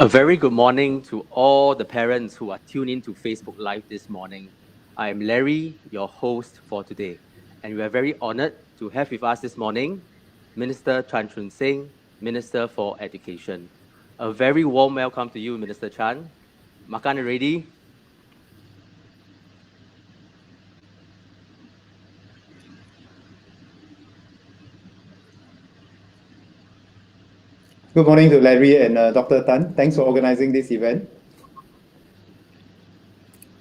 A very good morning to all the parents who are tuned in to Facebook Live this morning. I am Larry, your host for today, and we are very honored to have with us this morning Minister Chan Chun Sing, Minister for Education. A very warm welcome to you, Minister Chan. Makan Already? Good morning to Larry and Dr. Tan. Thanks for organizing this event.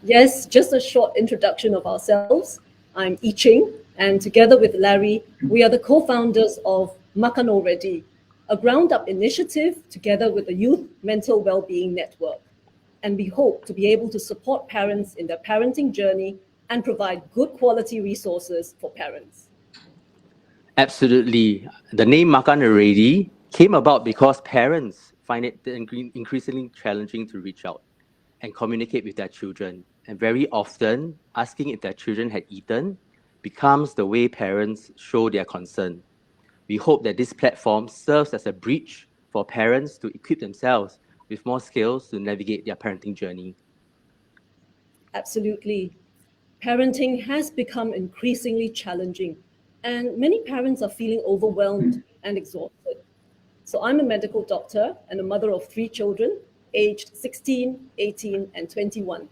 Yes, just a short introduction of ourselves. I'm I Ching, and together with Larry, we are the co-founders of Makan Already, a ground-up initiative together with the Youth Mental Wellbeing Network. And we hope to be able to support parents in their parenting journey and provide good quality resources for parents. Absolutely. The name Makan Already came about because parents find it increasingly challenging to reach out and communicate with their children. And very often, asking if their children had eaten becomes the way parents show their concern. We hope that this platform serves as a bridge for parents to equip themselves with more skills to navigate their parenting journey. Absolutely. Parenting has become increasingly challenging, and many parents are feeling overwhelmed and exhausted. So I'm a medical doctor and a mother of 3 children, aged 16, 18, and 21.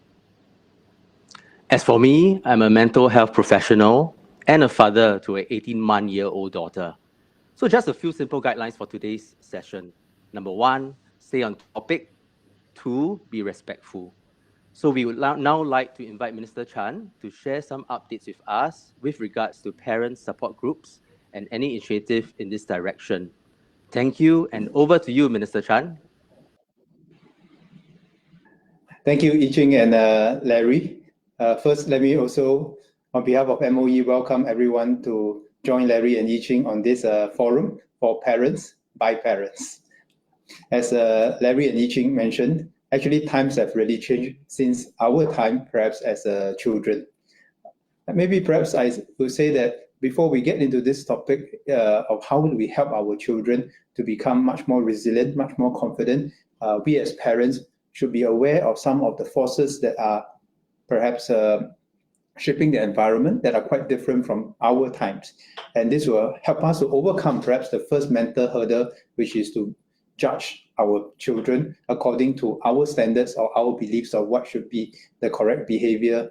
As for me, I'm a mental health professional and a father to an 18-month-old daughter. So just a few simple guidelines for today's session. Number one, stay on topic. Two, be respectful. So we would now like to invite Minister Chan to share some updates with us with regards to parent support groups and any initiative in this direction. Thank you, and over to you, Minister Chan. Thank you, I Ching and Larry. First, let me also, on behalf of MOE, welcome everyone to join Larry and I Ching on this forum for parents by parents. As Larry and I Ching mentioned, actually times have really changed since our time, perhaps as children. Maybe perhaps I would say that before we get into this topic of how do we help our children to become much more resilient, much more confident, we as parents should be aware of some of the forces that are perhaps shaping the environment that are quite different from our times. And this will help us to overcome perhaps the first mental hurdle, which is to judge our children according to our standards or our beliefs of what should be the correct behavior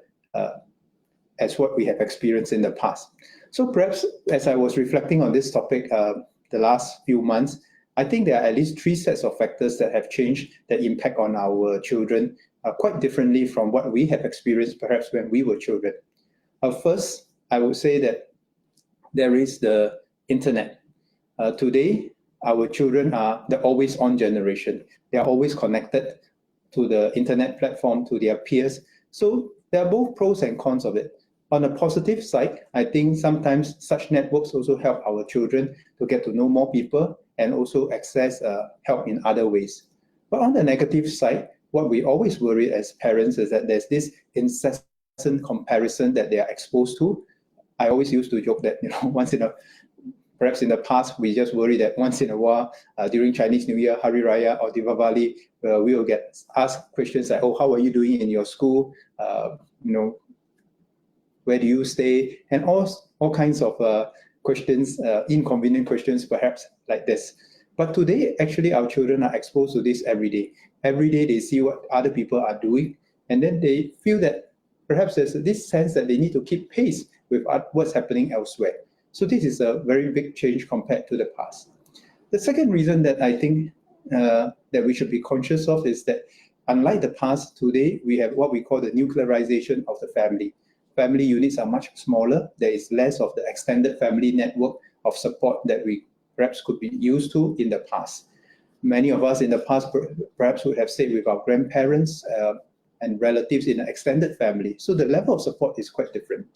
as what we have experienced in the past. So perhaps as I was reflecting on this topic the last few months, I think there are at least 3 sets of factors that have changed that impact on our children quite differently from what we have experienced perhaps when we were children. First, I would say that there is the internet. Today, our children are the always-on generation. They are always connected to the internet platform, to their peers. So there are both pros and cons of it. On the positive side, I think sometimes such networks also help our children to get to know more people and also access help in other ways. But on the negative side, what we always worry as parents is that there's this incessant comparison that they are exposed to. I always used to joke that, perhaps in the past, we just worry that once in a while, during Chinese New Year, Hari Raya or Diwali, we will get asked questions like, oh, how are you doing in your school? Where do you stay? And all kinds of questions, inconvenient questions, perhaps like this. But today, actually, our children are exposed to this every day. Every day, they see what other people are doing, and then they feel that perhaps there's this sense that they need to keep pace with what's happening elsewhere. So this is a very big change compared to the past. The second reason that I think that we should be conscious of is that unlike the past, today we have what we call the nuclearization of the family. Family units are much smaller. There is less of the extended family network of support that we perhaps could be used to in the past. Many of us in the past perhaps would have stayed with our grandparents and relatives in an extended family. So the level of support is quite different.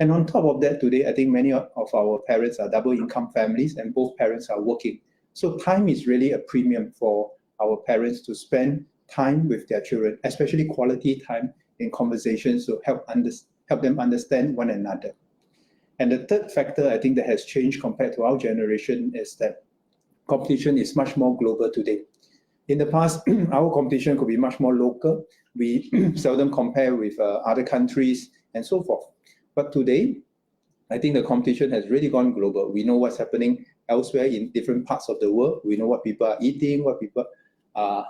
And on top of that, today, I think many of our parents are double income families and both parents are working. So time is really a premium for our parents to spend time with their children, especially quality time in conversations to help them understand one another. And the third factor I think that has changed compared to our generation is that competition is much more global today. In the past, our competition could be much more local. We seldom compare with other countries and so forth. But today, I think the competition has really gone global. We know what's happening elsewhere in different parts of the world. We know what people are eating, what people are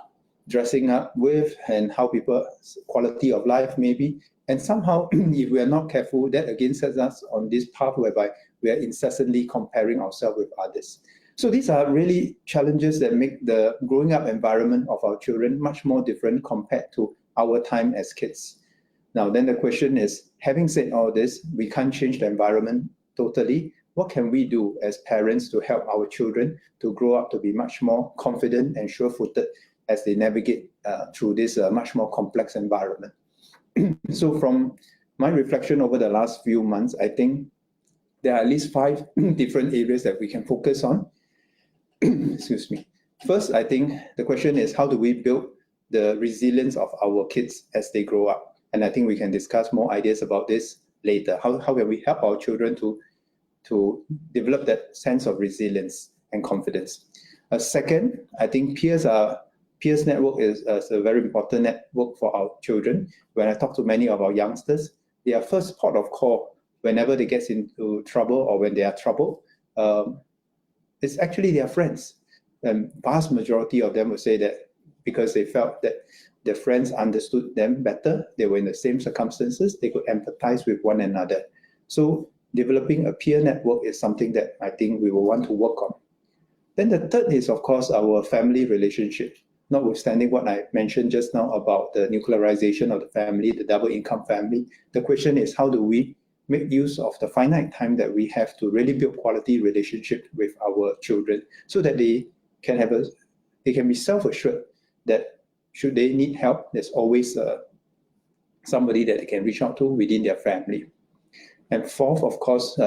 dressing up with, and how people's quality of life may be. And somehow, if we are not careful, that again sets us on this path whereby we are incessantly comparing ourselves with others. So these are really challenges that make the growing up environment of our children much more different compared to our time as kids. Now, then the question is, having said all this, we can't change the environment totally. What can we do as parents to help our children to grow up to be much more confident and sure-footed as they navigate through this much more complex environment? So from my reflection over the last few months, I think there are at least 5 different areas that we can focus on. Excuse me. First, I think the question is, how do we build the resilience of our kids as they grow up? And I think we can discuss more ideas about this later. How can we help our children to develop that sense of resilience and confidence? Second, I think peers network is a very important network for our children. When I talk to many of our youngsters, their first port of call whenever they get into trouble or when they are troubled, it's actually their friends. And vast majority of them will say that because they felt that their friends understood them better, they were in the same circumstances, they could empathize with one another. So developing a peer network is something that I think we will want to work on. Then the third is, of course, our family relationship. Notwithstanding what I mentioned just now about the nuclearization of the family, the double income family, the question is, how do we make use of the finite time that we have to really build quality relationship with our children so that they can be self-assured that should they need help, there's always somebody that they can reach out to within their family. And fourth, of course,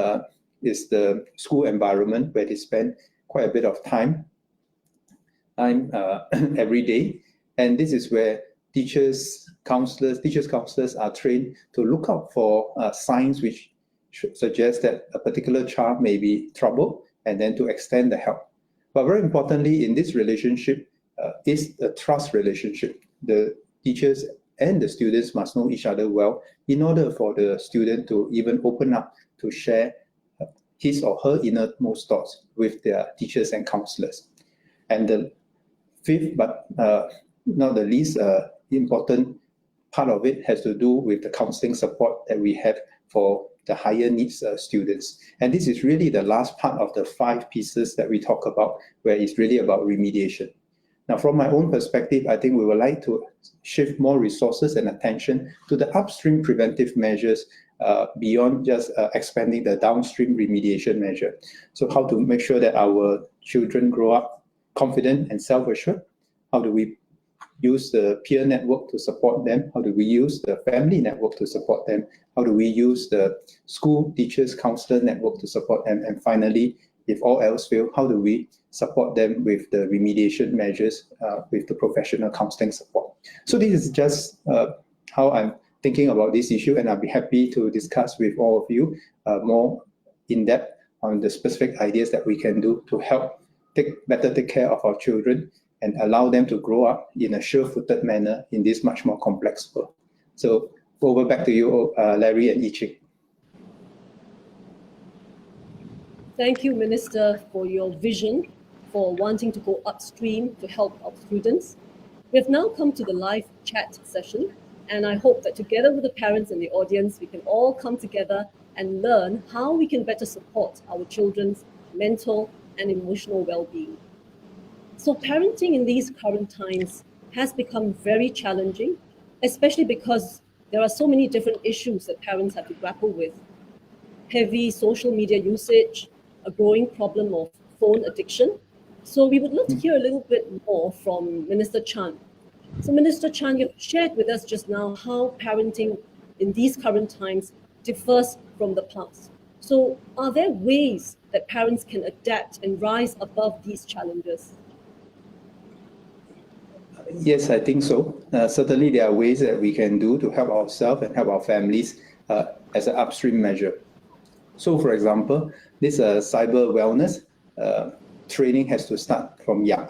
is the school environment where they spend quite a bit of time every day. And this is where teachers, counselors are trained to look out for signs which suggest that a particular child may be troubled and then to extend the help. But very importantly, in this relationship is a trust relationship. The teachers and the students must know each other well in order for the student to even open up to share his or her innermost thoughts with their teachers and counselors. And the fifth, but not the least important part of it has to do with the counseling support that we have for the higher needs students. And this is really the last part of the 5 pieces that we talk about, where it's really about remediation. Now, from my own perspective, I think we would like to shift more resources and attention to the upstream preventive measures beyond just expanding the downstream remediation measure. So how to make sure that our children grow up confident and self-assured? How do we use the peer network to support them? How do we use the family network to support them? How do we use the school teachers, counselor network to support them? And finally, if all else fail, how do we support them with the remediation measures, with the professional counseling support? So this is just how I'm thinking about this issue, and I'll be happy to discuss with all of you more in depth on the specific ideas that we can do to help better take care of our children and allow them to grow up in a sure-footed manner in this much more complex world. So over back to you, Larry and Yi-Ching. Thank you, Minister, for your vision for wanting to go upstream to help our students. We have now come to the live chat session, and I hope that together with the parents and the audience, we can all come together and learn how we can better support our children's mental and emotional well-being. So parenting in these current times has become very challenging, especially because there are so many different issues that parents have to grapple with. Heavy social media usage, a growing problem of phone addiction. So we would love to hear a little bit more from Minister Chan. So Minister Chan, you've shared with us just now how parenting in these current times differs from the past. So are there ways that parents can adapt and rise above these challenges? Yes, I think so. Certainly there are ways that we can do to help ourselves and help our families as an upstream measure. So for example, this cyber wellness training has to start from young.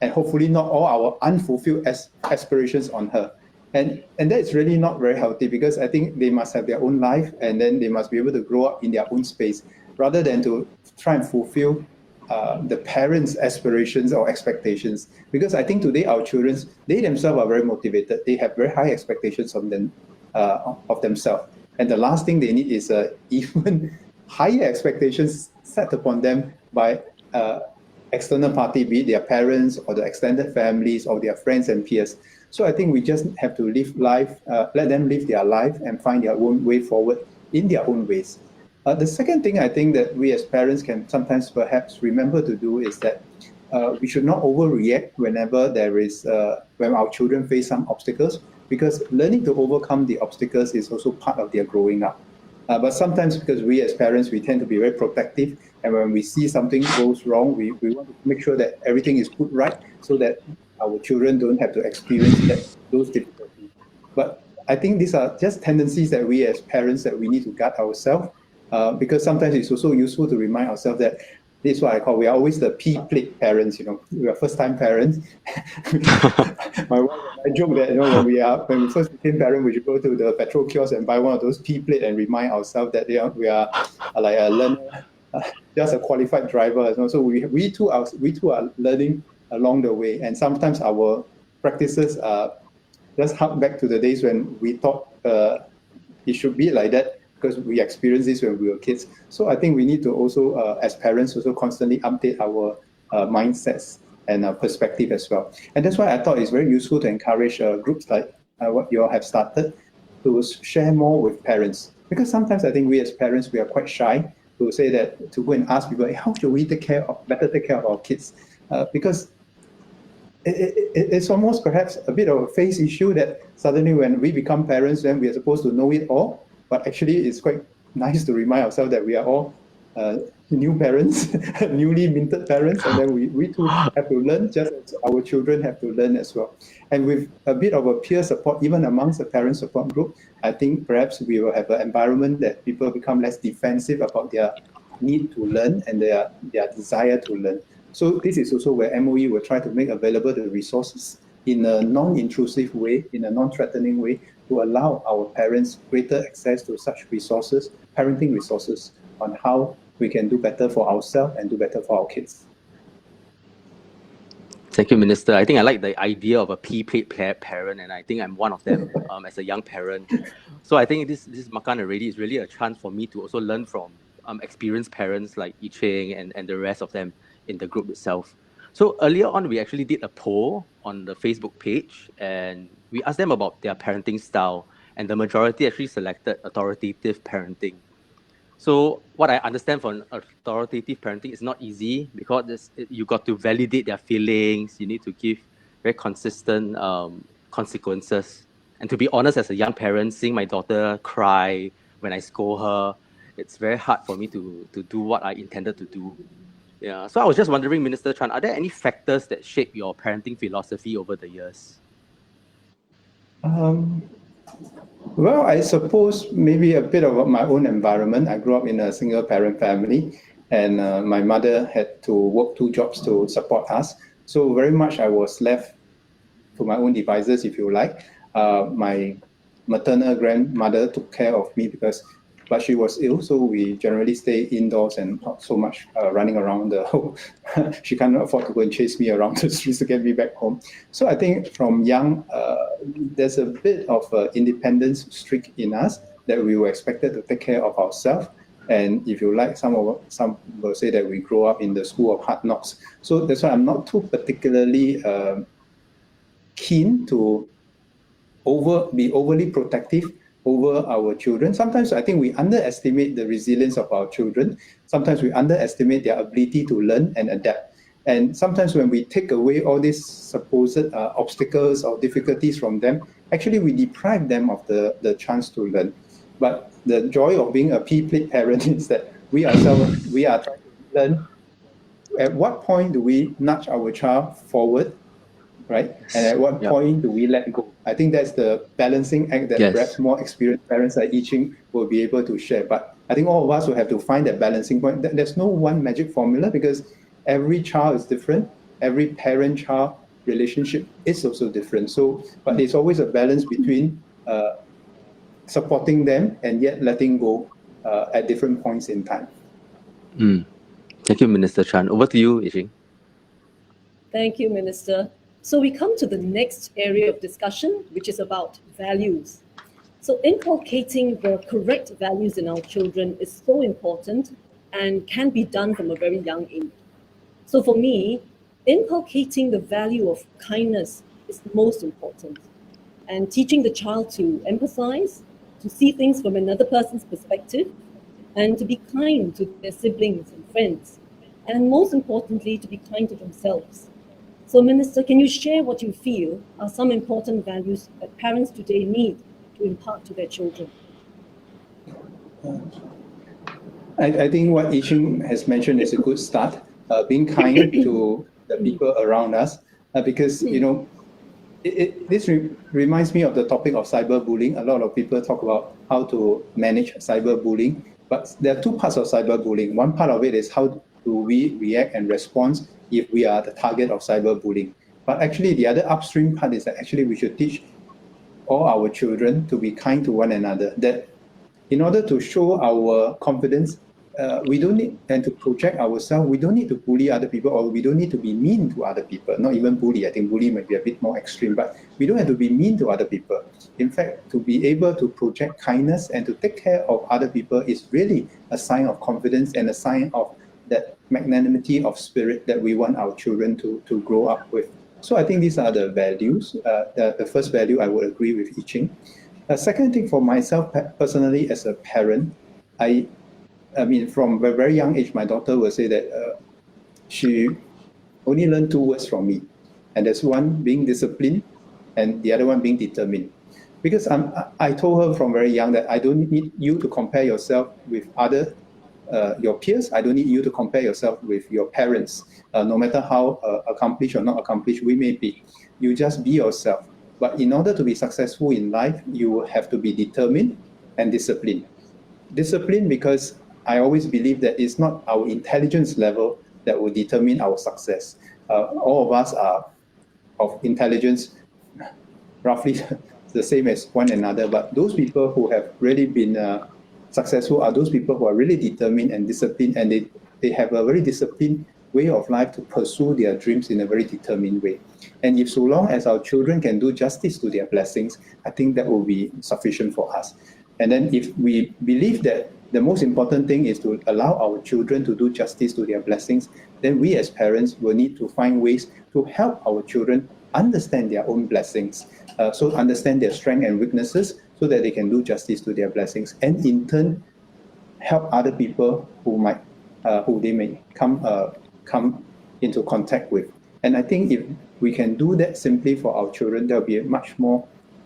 and hopefully not all our unfulfilled aspirations on her. And that's really not very healthy, because I think they must have their own life, and then they must be able to grow up in their own space, rather than to try and fulfill the parents' aspirations or expectations. Because I think today our children, they themselves are very motivated. They have very high expectations of themselves. And the last thing they need is even higher expectations set upon them by external party, be it their parents or the extended families or their friends and peers. So I think we just have to live life, let them live their life and find their own way forward in their own ways. The second thing I think that we as parents can sometimes perhaps remember to do is that we should not overreact whenever when our children face some obstacles, because learning to overcome the obstacles is also part of their growing up. But sometimes, because we as parents, we tend to be very protective, and when we see something goes wrong, we want to make sure that everything is put right, so that our children don't have to experience those difficulties. But I think these are just tendencies that we as parents that we need to guard ourselves, because sometimes it's also useful to remind ourselves that this is what I call, we are always the P-plate parents, we are first-time parents. My wife and I joke that, when we first became parents, we should go to the petrol kiosk and buy one of those P-plate and remind ourselves that we are like a learner, just a qualified driver. So we too are learning along the way, and sometimes our practices just hark back to the days when we thought it should be like that, because we experienced this when we were kids. So I think we need to also, as parents, also constantly update our mindsets and perspective as well. And that's why I thought it's very useful to encourage groups like what you all have started to share more with parents. Because sometimes I think we as parents, we are quite shy to say that, to go and ask people, hey, how should we better take care of our kids? Because it's almost perhaps a bit of a face issue that suddenly when we become parents, then we are supposed to know it all. But actually, it's quite nice to remind ourselves that we are all new parents, newly minted parents, and then we too have to learn, just as our children have to learn as well. And with a bit of a peer support, even amongst the parent support group, I think perhaps we will have an environment that people become less defensive about their need to learn and their desire to learn. So this is also where MOE will try to make available the resources in a non-intrusive way, in a non-threatening way, to allow our parents greater access to such resources, parenting resources, on how we can do better for ourselves and do better for our kids. Thank you, Minister. I think I like the idea of a P-plate parent, and I think I'm one of them as a young parent. So I think this Makan Already is really a chance for me to also learn from experienced parents like Yi Ching and the rest of them in the group itself. So earlier on, we actually did a poll on the Facebook page, and we asked them about their parenting style, and the majority actually selected authoritative parenting. So what I understand from authoritative parenting is not easy, because you got to validate their feelings. You need to give very consistent consequences. And to be honest, as a young parent, seeing my daughter cry when I scold her, it's very hard for me to do what I intended to do. Yeah. So I was just wondering, Minister Chan, are there any factors that shape your parenting philosophy over the years? Well, I suppose maybe a bit of my own environment. I grew up in a single parent family, and my mother had to work 2 jobs to support us. So very much I was left to my own devices, if you like. My maternal grandmother took care of me but she was ill, so we generally stay indoors and not so much running around the whole. She cannot afford to go and chase me around the streets to get me back home. So I think from young, there's a bit of independence streak in us that we were expected to take care of ourselves. And if you like, some will say that we grow up in the school of hard knocks. So that's why I'm not too particularly keen to be overly protective over our children. Sometimes I think we underestimate the resilience of our children. Sometimes we underestimate their ability to learn and adapt. And sometimes when we take away all these supposed obstacles or difficulties from them, actually we deprive them of the chance to learn. But the joy of being a P-plate parent is that we are trying to learn at what point do we nudge our child forward, right? And at what point do we let go? I think that's the balancing act that perhaps more experienced parents like Yi Ching will be able to share. But I think all of us will have to find that balancing point. There's no one magic formula, because every child is different. every parent-child relationship is also different. So, but there's always a balance between supporting them and yet letting go at different points in time. Thank you, Minister Chan. Over to you, Yijing. Thank you, Minister. So we come to the next area of discussion, which is about values. So inculcating the correct values in our children is so important and can be done from a very young age. So for me, inculcating the value of kindness is most important. And teaching the child to empathize, to see things from another person's perspective, and to be kind to their siblings and friends, and most importantly, to be kind to themselves. So, Minister, can you share what you feel are some important values that parents today need to impart to their children? I think what Yijing has mentioned is a good start. Being kind to the people around us, because this reminds me of the topic of cyberbullying. A lot of people talk about how to manage cyberbullying, but there are two parts of cyberbullying. One part of it is how do we react and respond if we are the target of cyberbullying. But actually, the other upstream part is that actually we should teach all our children to be kind to one another. That in order to show our confidence, we don't need, and to project ourselves, we don't need to bully other people, or we don't need to be mean to other people. Not even bully. I think bully might be a bit more extreme, but we don't have to be mean to other people. In fact, to be able to project kindness and to take care of other people is really a sign of confidence and a sign of that magnanimity of spirit that we want our children to grow up with. So I think these are the values. The first value, I would agree with Yijing. The second thing for myself personally as a parent, I mean, from a very young age, my daughter will say that she only learned two words from me. And there's one being disciplined and the other one being determined. Because I told her from very young that I don't need you to compare yourself with other your peers. I don't need you to compare yourself with your parents, no matter how accomplished or not accomplished we may be. You just be yourself. But in order to be successful in life, you have to be determined and disciplined. Discipline because I always believe that it's not our intelligence level that will determine our success. All of us are of intelligence roughly the same as one another, but those people who have really been successful are those people who are really determined and disciplined, and they have a very disciplined way of life to pursue their dreams in a very determined way. And if so long as our children can do justice to their blessings, I think that will be sufficient for us. And then if we believe that the most important thing is to allow our children to do justice to their blessings, then we as parents will need to find ways to help our children understand their own blessings, so understand their strengths and weaknesses so that they can do justice to their blessings, and in turn help other people who they may come into contact with. And I think if we can do that simply for our children, there'll be we'll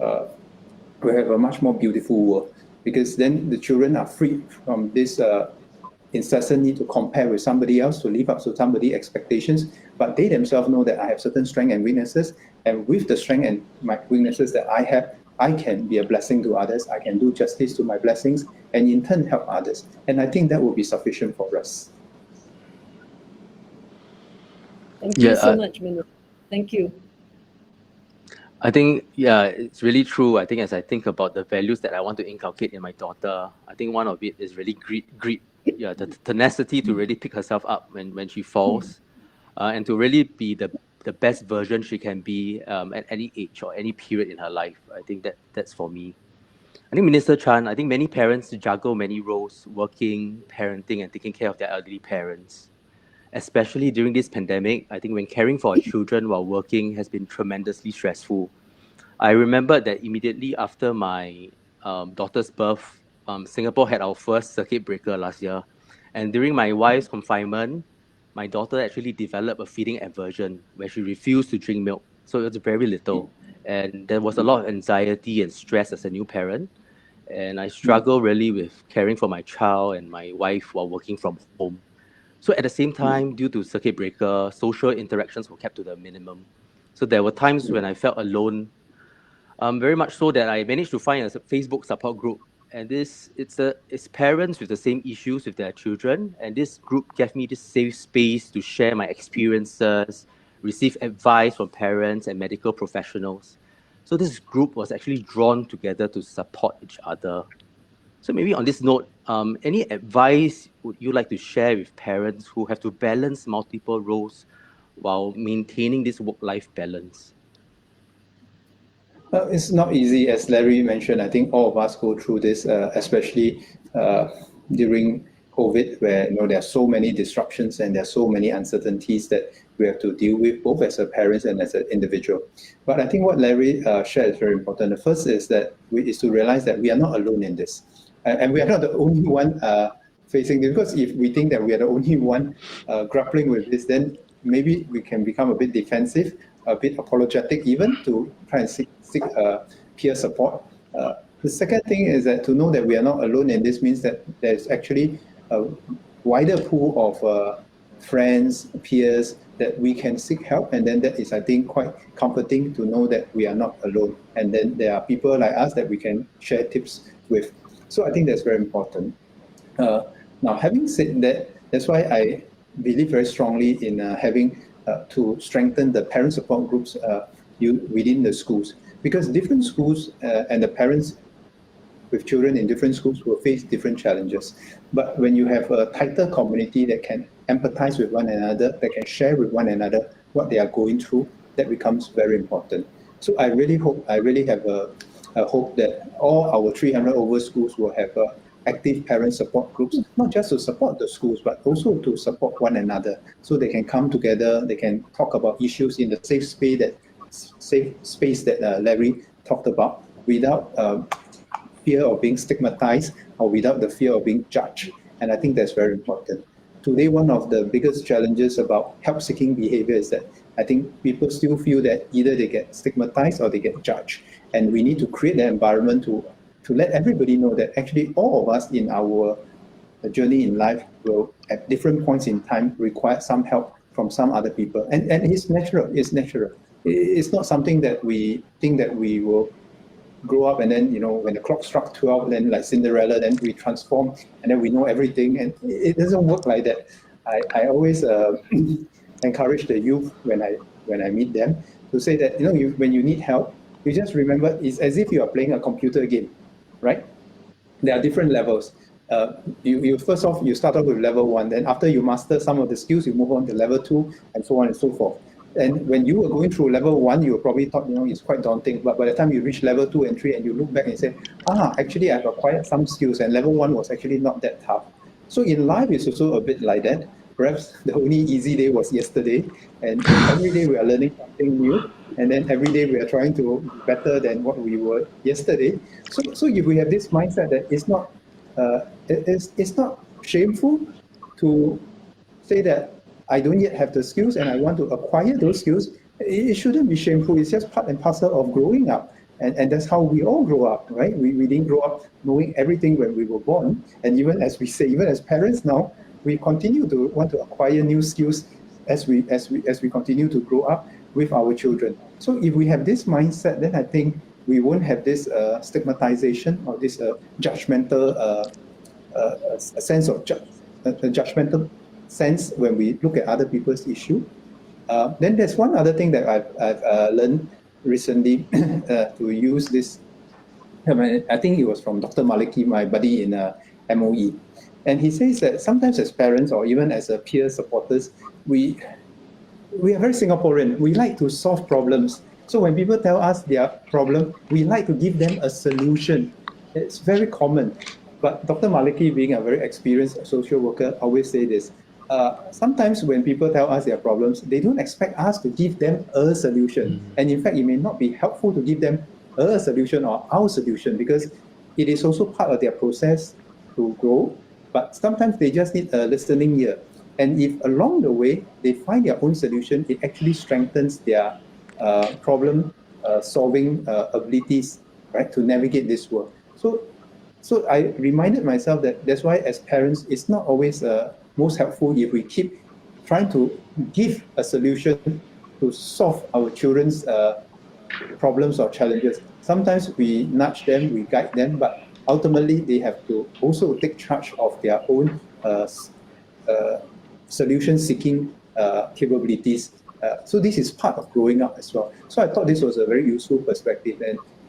have a much more beautiful world, because then the children are free from this incessant need to compare with somebody else, to live up to somebody's expectations, but they themselves know that I have certain strengths and weaknesses, and with the strength and my weaknesses that I have, I can be a blessing to others, I can do justice to my blessings, and in turn help others. And I think that will be sufficient for us. Thank you so much, Minister. Thank you. I think, yeah, it's really true. I think as I think about the values that I want to inculcate in my daughter, I think one of it is really grit, the tenacity to really pick herself up when she falls, and to really be the best version she can be at any age or any period in her life. I think that's for me. I think Minister Chan, I think many parents juggle many roles, working, parenting, and taking care of their elderly parents. Especially during this pandemic, I think when caring for our children while working has been tremendously stressful. I remember that immediately after my daughter's birth, Singapore had our first circuit breaker last year. And during my wife's confinement, my daughter actually developed a feeding aversion where she refused to drink milk. So it was very little. And there was a lot of anxiety and stress as a new parent. And I struggle really with caring for my child and my wife while working from home. So at the same time, due to circuit breaker, social interactions were kept to the minimum. So there were times when I felt alone, very much so that I managed to find a Facebook support group. And it's parents with the same issues with their children. And this group gave me this safe space to share my experiences, receive advice from parents and medical professionals. So this group was actually drawn together to support each other. So maybe on this note, any advice would you like to share with parents who have to balance multiple roles while maintaining this work-life balance? It's not easy, as Larry mentioned. I think all of us go through this, especially during COVID, where there are so many disruptions and there are so many uncertainties that we have to deal with, both as a parent and as an individual. But I think what Larry shared is very important. The first is to realize that we are not alone in this, and we are not the only one facing this. Because if we think that we are the only one grappling with this, then maybe we can become a bit defensive, a bit apologetic, even to try and seek peer support. The second thing is that to know that we are not alone in this means that there's actually a wider pool of friends, peers that we can seek help, and then that is, I think, quite comforting to know that we are not alone, and then there are people like us that we can share tips with. So I think that's very important. Now, having said that, that's why I believe very strongly in having to strengthen the parent support groups within the schools, because different schools and the parents with children in different schools will face different challenges. But when you have a tighter community that can empathize with one another, that can share with one another what they are going through, that becomes very important. So I really have a hope that all our 300 over schools will have active parent support groups, not just to support the schools, but also to support one another, so they can come together, they can talk about issues in the safe space that Larry talked about, without fear of being stigmatized or without the fear of being judged. And I think that's very important. Today, one of the biggest challenges about help-seeking behavior is that I think people still feel that either they get stigmatized or they get judged. And we need to create an environment to let everybody know that actually all of us in our journey in life will, at different points in time, require some help from some other people. And it's natural. It's not something that we think that we will grow up and then, when the clock struck 12, then like Cinderella, then we transform and then we know everything. And it doesn't work like that. I always encourage the youth when I meet them to say that, when you need help, you just remember it's as if you are playing a computer game, right? There are different levels. You first off, you start off with level 1, then after you master some of the skills, you move on to level 2, and so on and so forth. And when you were going through level 1, you probably thought, it's quite daunting. But by the time you reach level 2 and 3, and you look back and say, actually I've acquired some skills, and level 1 was actually not that tough. So in life, it's also a bit like that. Perhaps the only easy day was yesterday, and every day we are learning something new, and then every day we are trying to be better than what we were yesterday. So if we have this mindset that it's not shameful to say that I don't yet have the skills and I want to acquire those skills, it shouldn't be shameful. It's just part and parcel of growing up. And that's how we all grow up, right? We didn't grow up knowing everything when we were born. And even as we say, even as parents now, we continue to want to acquire new skills as we continue to grow up with our children. So if we have this mindset, then I think we won't have this stigmatization or this judgmental sense of judgmental sense when we look at other people's issue. Then there's one other thing that I've learned recently to use this. I think it was from Dr. Maliki, my buddy in MOE. And he says that sometimes as parents or even as peer supporters, we are very Singaporean. We like to solve problems. So when people tell us their problem, we like to give them a solution. It's very common. But Dr. Maliki, being a very experienced social worker, always say this. Sometimes when people tell us their problems, they don't expect us to give them a solution. And in fact, it may not be helpful to give them a solution or our solution, because it is also part of their process to grow. But sometimes they just need a listening ear. And if along the way they find their own solution, it actually strengthens their problem solving abilities, right, to navigate this world. So I reminded myself that that's why as parents, it's not always most helpful if we keep trying to give a solution to solve our children's problems or challenges. Sometimes we nudge them, we guide them, but ultimately they have to also take charge of their own solution-seeking capabilities So this is part of growing up as well. So I thought this was a very useful perspective.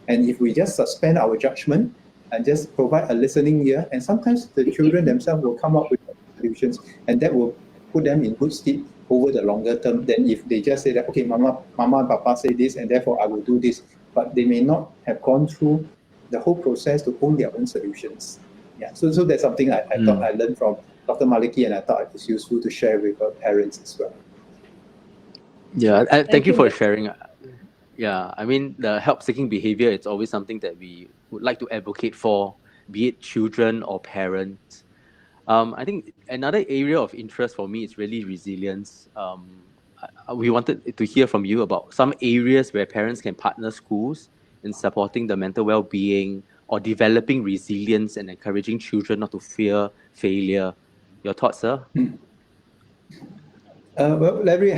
And if we just suspend our judgment and just provide a listening ear, and sometimes the children themselves will come up with solutions, and that will put them in good stead over the longer term than if they just say that, okay, mama and papa say this, and therefore I will do this. But they may not have gone through the whole process to own their own solutions. Yeah, so that's something I thought I learned from Dr. Maliki, and I thought it was useful to share with parents as well. Yeah, thank you for sharing. Yeah, I mean, the help-seeking behavior, it's always something that we would like to advocate for, be it children or parents. I think another area of interest for me is really resilience. We wanted to hear from you about some areas where parents can partner schools in supporting the mental well-being or developing resilience and encouraging children not to fear failure. Your thoughts, sir? Well, Larry,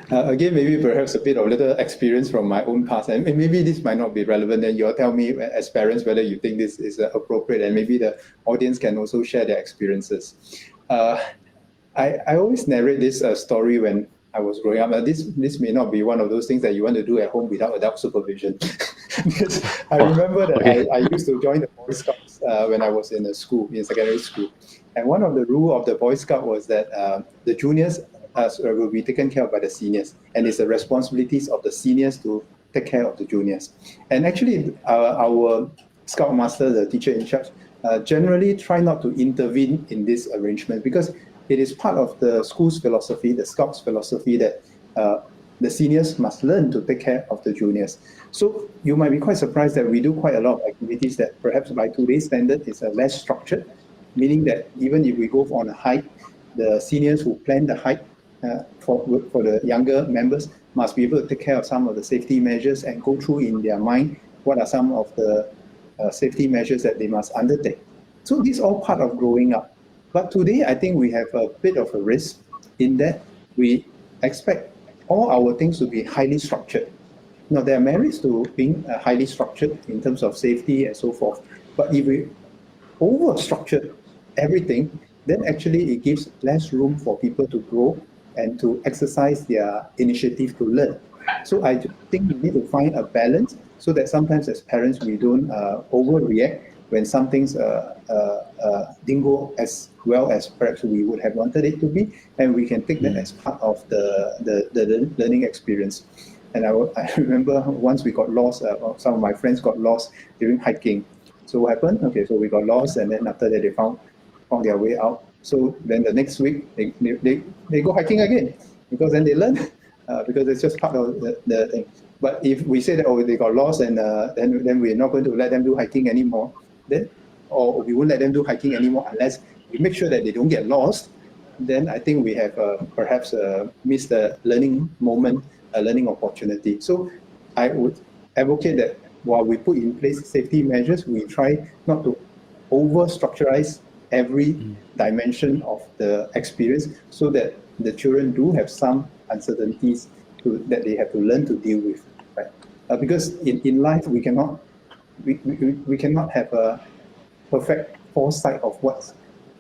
again, maybe perhaps a bit of little experience from my own past, and maybe this might not be relevant, and you'll tell me as parents whether you think this is appropriate, and maybe the audience can also share their experiences. I always narrate this story when I was growing up. This may not be one of those things that you want to do at home without adult supervision. Because I remember that I used to join the Boy Scouts when I was in secondary school. And one of the rules of the Boy Scout was that the juniors will be taken care of by the seniors. And it's the responsibilities of the seniors to take care of the juniors. And actually, our Scout master, the teacher in charge, generally try not to intervene in this arrangement, because it is part of the school's philosophy, the Scouts' philosophy, that the seniors must learn to take care of the juniors. So you might be quite surprised that we do quite a lot of activities that perhaps by today's standard is less structured, meaning that even if we go on a hike, the seniors who plan the hike for the younger members must be able to take care of some of the safety measures and go through in their mind what are some of the safety measures that they must undertake. So this is all part of growing up. But today, I think we have a bit of a risk in that we expect all our things to be highly structured. Now, there are merits to being highly structured in terms of safety and so forth. But if we over-structure everything, then actually it gives less room for people to grow and to exercise their initiative to learn. So I think we need to find a balance so that sometimes as parents, we don't overreact when some things didn't go as well as perhaps we would have wanted it to be, and we can take that as part of the learning experience. And I remember once we got lost, some of my friends got lost during hiking. So what happened? Okay, so we got lost, and then after that they found their way out. So then the next week they go hiking again, because then they learn, because it's just part of the thing. But if we say that, oh, they got lost, and then we're not going to let them do hiking anymore, or we won't let them do hiking anymore unless we make sure that they don't get lost, then I think we have perhaps missed a learning moment, a learning opportunity. So I would advocate that while we put in place safety measures, we try not to over-structurize every dimension of the experience, so that the children do have some uncertainties that they have to learn to deal with. Right? Because in life, we cannot have a perfect foresight of what's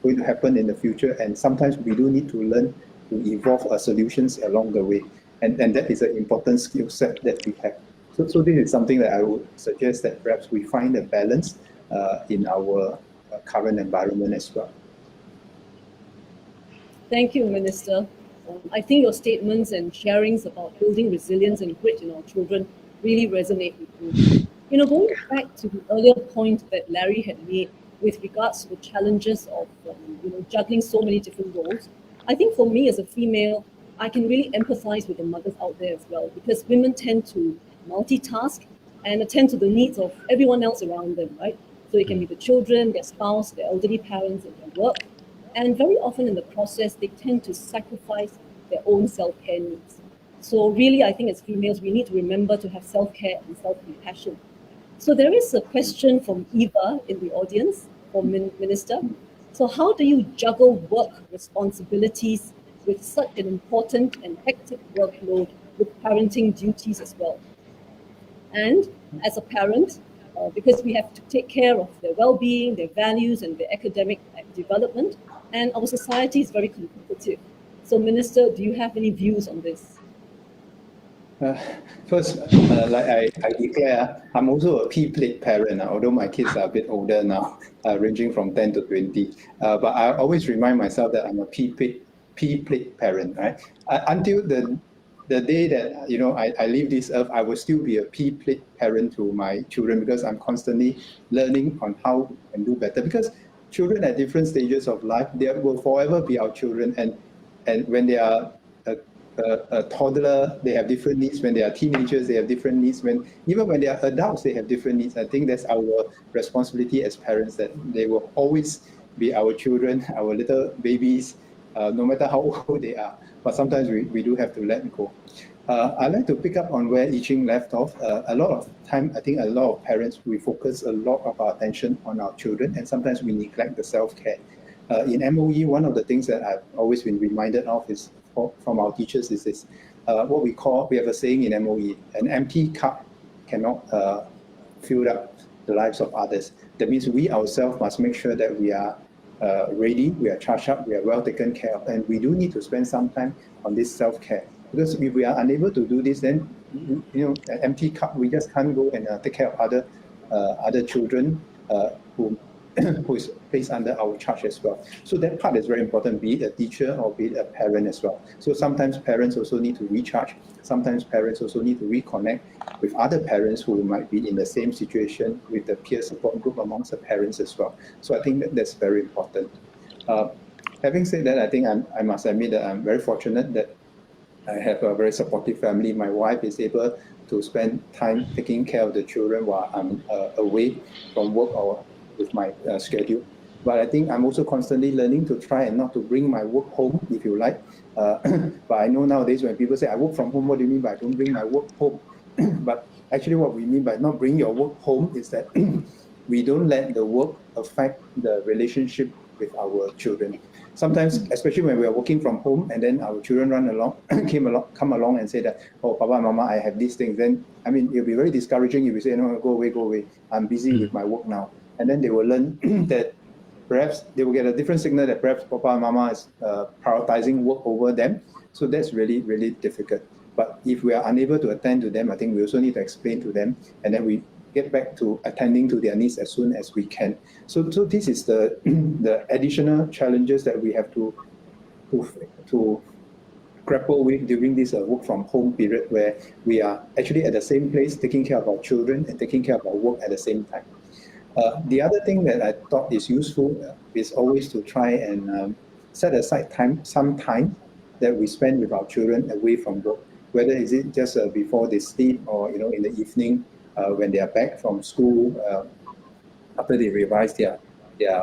going to happen in the future, and sometimes we do need to learn to evolve our solutions along the way, and that is an important skill set that we have. So this is something that I would suggest that perhaps we find a balance in our current environment as well. Thank you, Minister. I think your statements and sharings about building resilience and grit in our children really resonate with me. Going back to the earlier point that Larry had made with regards to the challenges of juggling so many different roles, I think for me as a female, I can really empathize with the mothers out there as well, because women tend to multitask and attend to the needs of everyone else around them, right? So it can be the children, their spouse, their elderly parents, and their work. And very often in the process, they tend to sacrifice their own self-care needs. So really, I think as females, we need to remember to have self-care and self-compassion. So there is a question from Eva in the audience for Minister. So how do you juggle work responsibilities with such an important and hectic workload with parenting duties as well? And as a parent, because we have to take care of their well-being, their values, and their academic development, and our society is very competitive. So, Minister, do you have any views on this? First, like I declare, I'm also a P-plate parent, although my kids are a bit older now, ranging from 10 to 20. But I always remind myself that I'm a P-plate parent, right? Until the day that I leave this earth, I will still be a P-plate parent to my children because I'm constantly learning on how we can do better. Because children at different stages of life, they will forever be our children, and when they are a toddler, they have different needs. When they are teenagers, they have different needs. Even when they are adults, they have different needs. I think that's our responsibility as parents, that they will always be our children, our little babies, no matter how old they are. But sometimes we do have to let go. I'd like to pick up on where Yiqing left off. A lot of time, I think a lot of parents, we focus a lot of our attention on our children, and sometimes we neglect the self-care. In MOE, one of the things that I've always been reminded of is from our teachers is this, what we have a saying in MOE, an empty cup cannot fill up the lives of others. That means we ourselves must make sure that we are ready, we are charged up, we are well taken care of, and we do need to spend some time on this self-care. Because if we are unable to do this, then an empty cup, we just can't go and take care of other children who is placed under our charge as well. So that part is very important, be it a teacher or be it a parent as well. So sometimes parents also need to recharge. Sometimes parents also need to reconnect with other parents who might be in the same situation, with the peer support group amongst the parents as well. So I think that's very important. Having said that, I think I must admit that I'm very fortunate that I have a very supportive family. My wife is able to spend time taking care of the children while I'm away from work or with my schedule. But I think I'm also constantly learning to try and not to bring my work home, if you like. But I know nowadays when people say, I work from home, what do you mean by I don't bring my work home? But actually what we mean by not bring your work home is that we don't let the work affect the relationship with our children. Sometimes, especially when we are working from home and then our children come along and say that, oh, Papa and Mama, I have these things. Then, I mean, it'll be very discouraging if we say, no, go away. I'm busy with my work now. And then they will learn that perhaps they will get a different signal that perhaps Papa and Mama is prioritizing work over them. So that's really, really difficult. But if we are unable to attend to them, I think we also need to explain to them, and then we get back to attending to their needs as soon as we can. So this is the additional challenges that we have to grapple with during this work from home period, where we are actually at the same place taking care of our children and taking care of our work at the same time. The other thing that I thought is useful is always to try and set aside some time that we spend with our children away from work, whether is it just before they sleep or in the evening when they are back from school after they revise their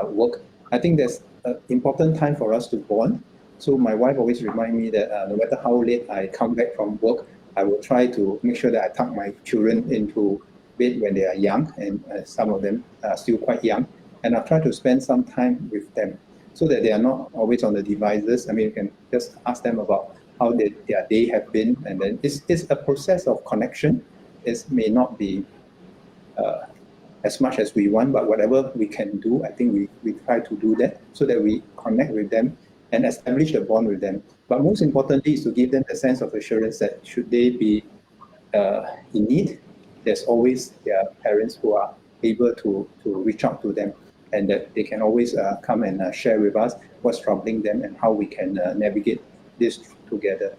work. I think that's an important time for us to bond. So my wife always reminds me that no matter how late I come back from work, I will try to make sure that I tuck my children into bed when they are young, and some of them are still quite young, and I'll try to spend some time with them so that they are not always on the devices. I mean, you can just ask them about how their day have been, and then it's a process of connection. It may not be as much as we want, but whatever we can do, I think we try to do that so that we connect with them and establish a bond with them. But most importantly is to give them a sense of assurance that should they be in need, there's always their parents who are able to reach out to them, and that they can always come and share with us what's troubling them and how we can navigate this together.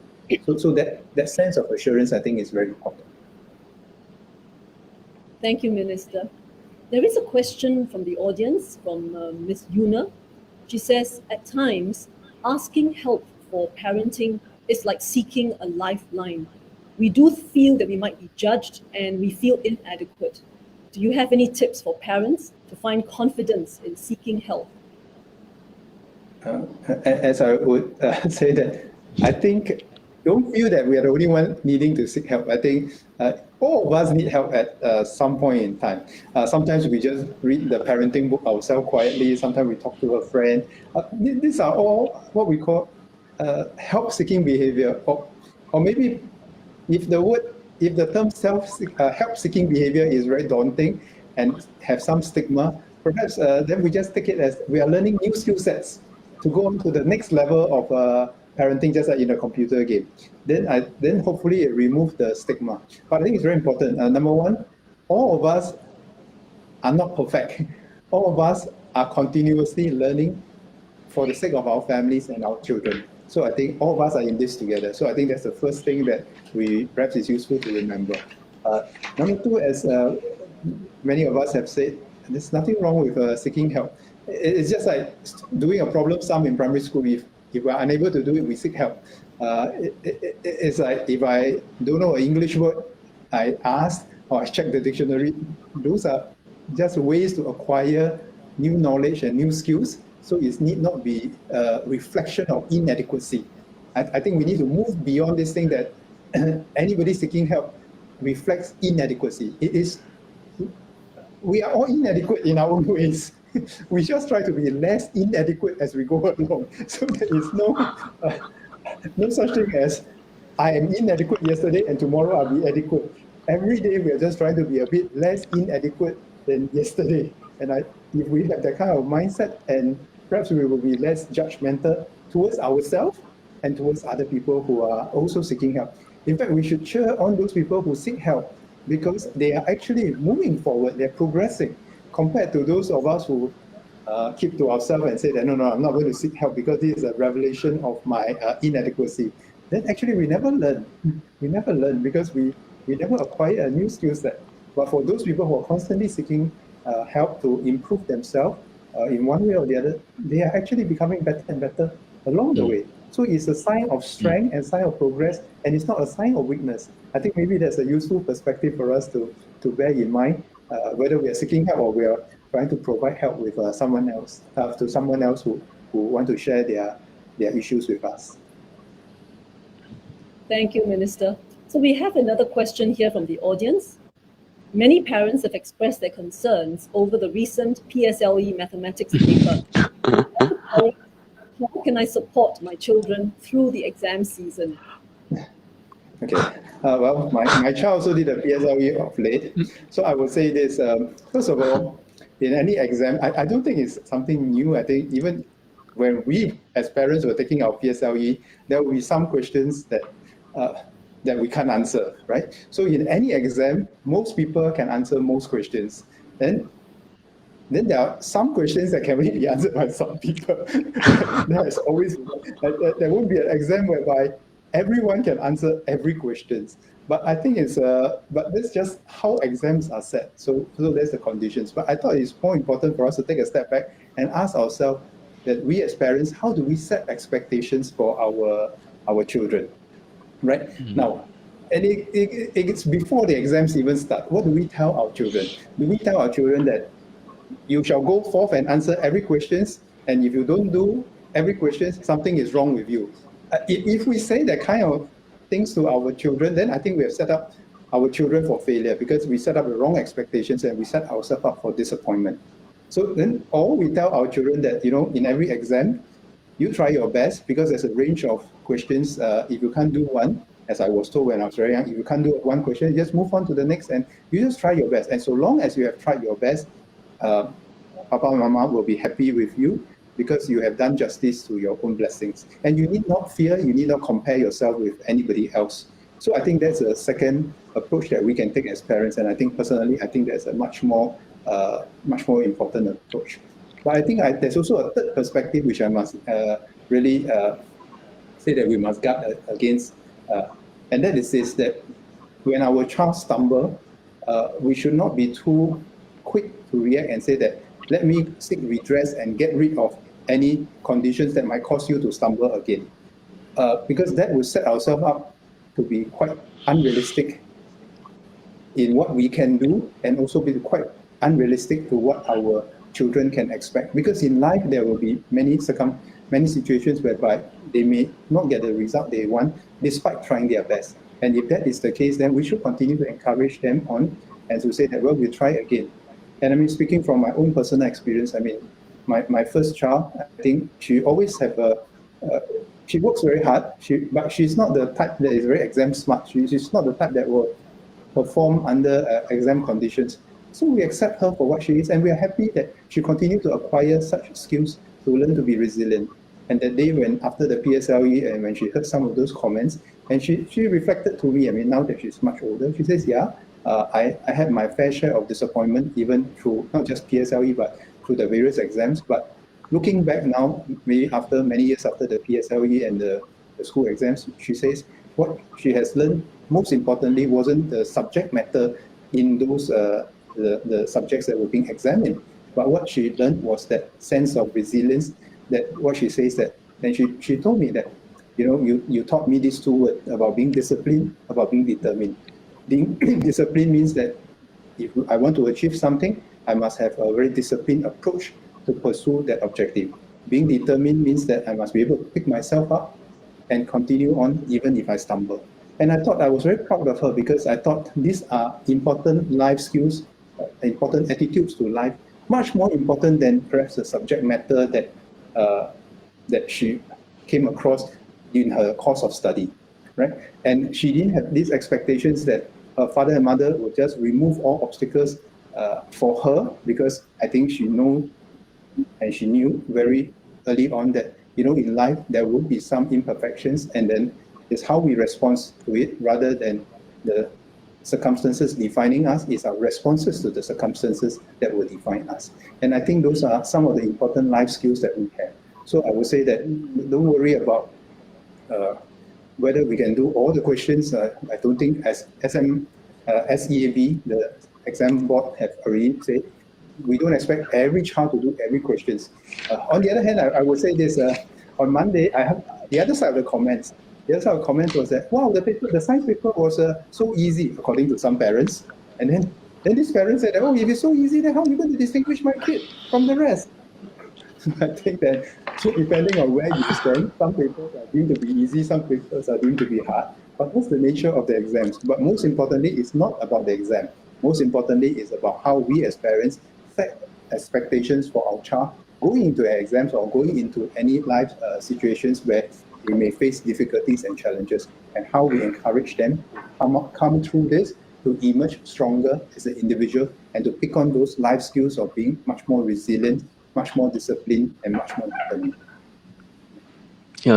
So that sense of assurance, I think, is very important. Thank you, Minister. There is a question from the audience, from Ms. Yuna. She says, at times, asking help for parenting is like seeking a lifeline. We do feel that we might be judged and we feel inadequate. Do you have any tips for parents to find confidence in seeking help? As I would say that, I think, don't feel that we are the only one needing to seek help. I think all of us need help at some point in time. Sometimes we just read the parenting book ourselves quietly. Sometimes we talk to a friend. These are all what we call help-seeking behavior, or maybe if the term help-seeking behavior is very daunting and have some stigma, perhaps then we just take it as we are learning new skill sets to go on to the next level of parenting just like in a computer game. Then hopefully it removes the stigma. But I think it's very important. Number one, all of us are not perfect. All of us are continuously learning for the sake of our families and our children. So I think all of us are in this together. So I think that's the first thing that perhaps is useful to remember. Number two, as many of us have said, there's nothing wrong with seeking help. It's just like doing a problem sum in primary school. If we're unable to do it, we seek help. It's like if I don't know an English word, I ask or I check the dictionary. Those are just ways to acquire new knowledge and new skills. So it need not be a reflection of inadequacy. I think we need to move beyond this thing that anybody seeking help reflects inadequacy. We are all inadequate in our own ways. We just try to be less inadequate as we go along. So there is no such thing as I am inadequate yesterday and tomorrow I'll be adequate. Every day we are just trying to be a bit less inadequate than yesterday. And if we have that kind of mindset, and perhaps we will be less judgmental towards ourselves and towards other people who are also seeking help. In fact, we should cheer on those people who seek help because they are actually moving forward, they're progressing, compared to those of us who keep to ourselves and say that, no, I'm not going to seek help because this is a revelation of my inadequacy. Then actually we never learn. We never learn because we never acquire a new skill set. But for those people who are constantly seeking help to improve themselves in one way or the other, they are actually becoming better and better along the way. So it's a sign of strength and sign of progress, and it's not a sign of weakness. I think maybe that's a useful perspective for us to bear in mind, whether we are seeking help or we are trying to provide help with someone else, to someone else who want to share their issues with us. Thank you, Minister. So we have another question here from the audience. Many parents have expressed their concerns over the recent PSLE mathematics paper. How can I support my children through the exam season? Okay. Well, my child also did a PSLE of late. So I would say this, first of all, in any exam, I don't think it's something new. I think even when we as parents were taking our PSLE, there will be some questions that we can't answer, right? So in any exam, most people can answer most questions. Then there are some questions that can only be answered by some people. There won't be an exam whereby everyone can answer every question. But I think but that's just how exams are set. So that's the conditions. But I thought it's more important for us to take a step back and ask ourselves that we as parents, how do we set expectations for our children, right? Now, and it's before the exams even start. What do we tell our children? Do we tell our children that you shall go forth and answer every question, and if you don't do every question, something is wrong with you? If we say that kind of things to our children, then I think we have set up our children for failure because we set up the wrong expectations and we set ourselves up for disappointment. So then, or we tell our children that, in every exam, you try your best because there's a range of questions. If you can't do one, as I was told when I was very young, if you can't do one question, you just move on to the next and you just try your best. And so long as you have tried your best, Papa and Mama will be happy with you because you have done justice to your own blessings. And you need not fear, you need not compare yourself with anybody else. So I think that's a second approach that we can take as parents. And I think personally, I think that's a much more important approach. But I think there's also a third perspective which I must really say that we must guard against. And that is this, that when our child stumble, we should not be too quick to react and say that, let me seek redress and get rid of any conditions that might cause you to stumble again. Because that will set ourselves up to be quite unrealistic in what we can do and also be quite unrealistic to what our children can expect. Because in life, there will be many situations whereby they may not get the result they want despite trying their best. And if that is the case, then we should continue to encourage them on and to say that, well, we'll try again. And I mean, speaking from my own personal experience, I mean, my first child, I think she always she works very hard, but she's not the type that is very exam smart. She's not the type that will perform under exam conditions. So we accept her for what she is, and we are happy that she continues to acquire such skills to learn to be resilient. And that day when after the PSLE and when she heard some of those comments, and she reflected to me, I mean, now that she's much older, she says, yeah, I had my fair share of disappointment, even through not just PSLE, but through the various exams. But looking back now, maybe after many years after the PSLE and the school exams, she says what she has learned most importantly wasn't the subject matter in those the subjects that were being examined, but what she learned was that sense of resilience. That what she says that, and she told me that, you know, you taught me these two words about being disciplined, about being determined. Being disciplined means that if I want to achieve something, I must have a very disciplined approach to pursue that objective. Being determined means that I must be able to pick myself up and continue on even if I stumble. And I thought I was very proud of her because I thought these are important life skills, important attitudes to life, much more important than perhaps the subject matter that that she came across in her course of study, right? And she didn't have these expectations that her father and mother would just remove all obstacles for her, because I think she knew and she knew very early on that, you know, in life there would be some imperfections, and then it's how we respond to it rather than the circumstances defining us. Is our responses to the circumstances that will define us. And I think those are some of the important life skills that we have. So I would say that don't worry about whether we can do all the questions. I don't think as SEAB, the exam board, have already said, we don't expect every child to do every questions. On the other hand, I would say this, on Monday, I have the other side of the comments. The other side of the comments was that, wow, the science paper was so easy, according to some parents. And then these parents said, oh, if it's so easy, then how are you going to distinguish my kid from the rest? I think that, so depending on where you stand, some papers are going to be easy, some papers are going to be hard. But that's the nature of the exams. But most importantly, it's not about the exam. Most importantly, it's about how we as parents set expectations for our child going into exams or going into any life situations where they may face difficulties and challenges, and how we encourage them to come through this to emerge stronger as an individual and to pick on those life skills of being much more resilient, much more disciplined, and much more determined.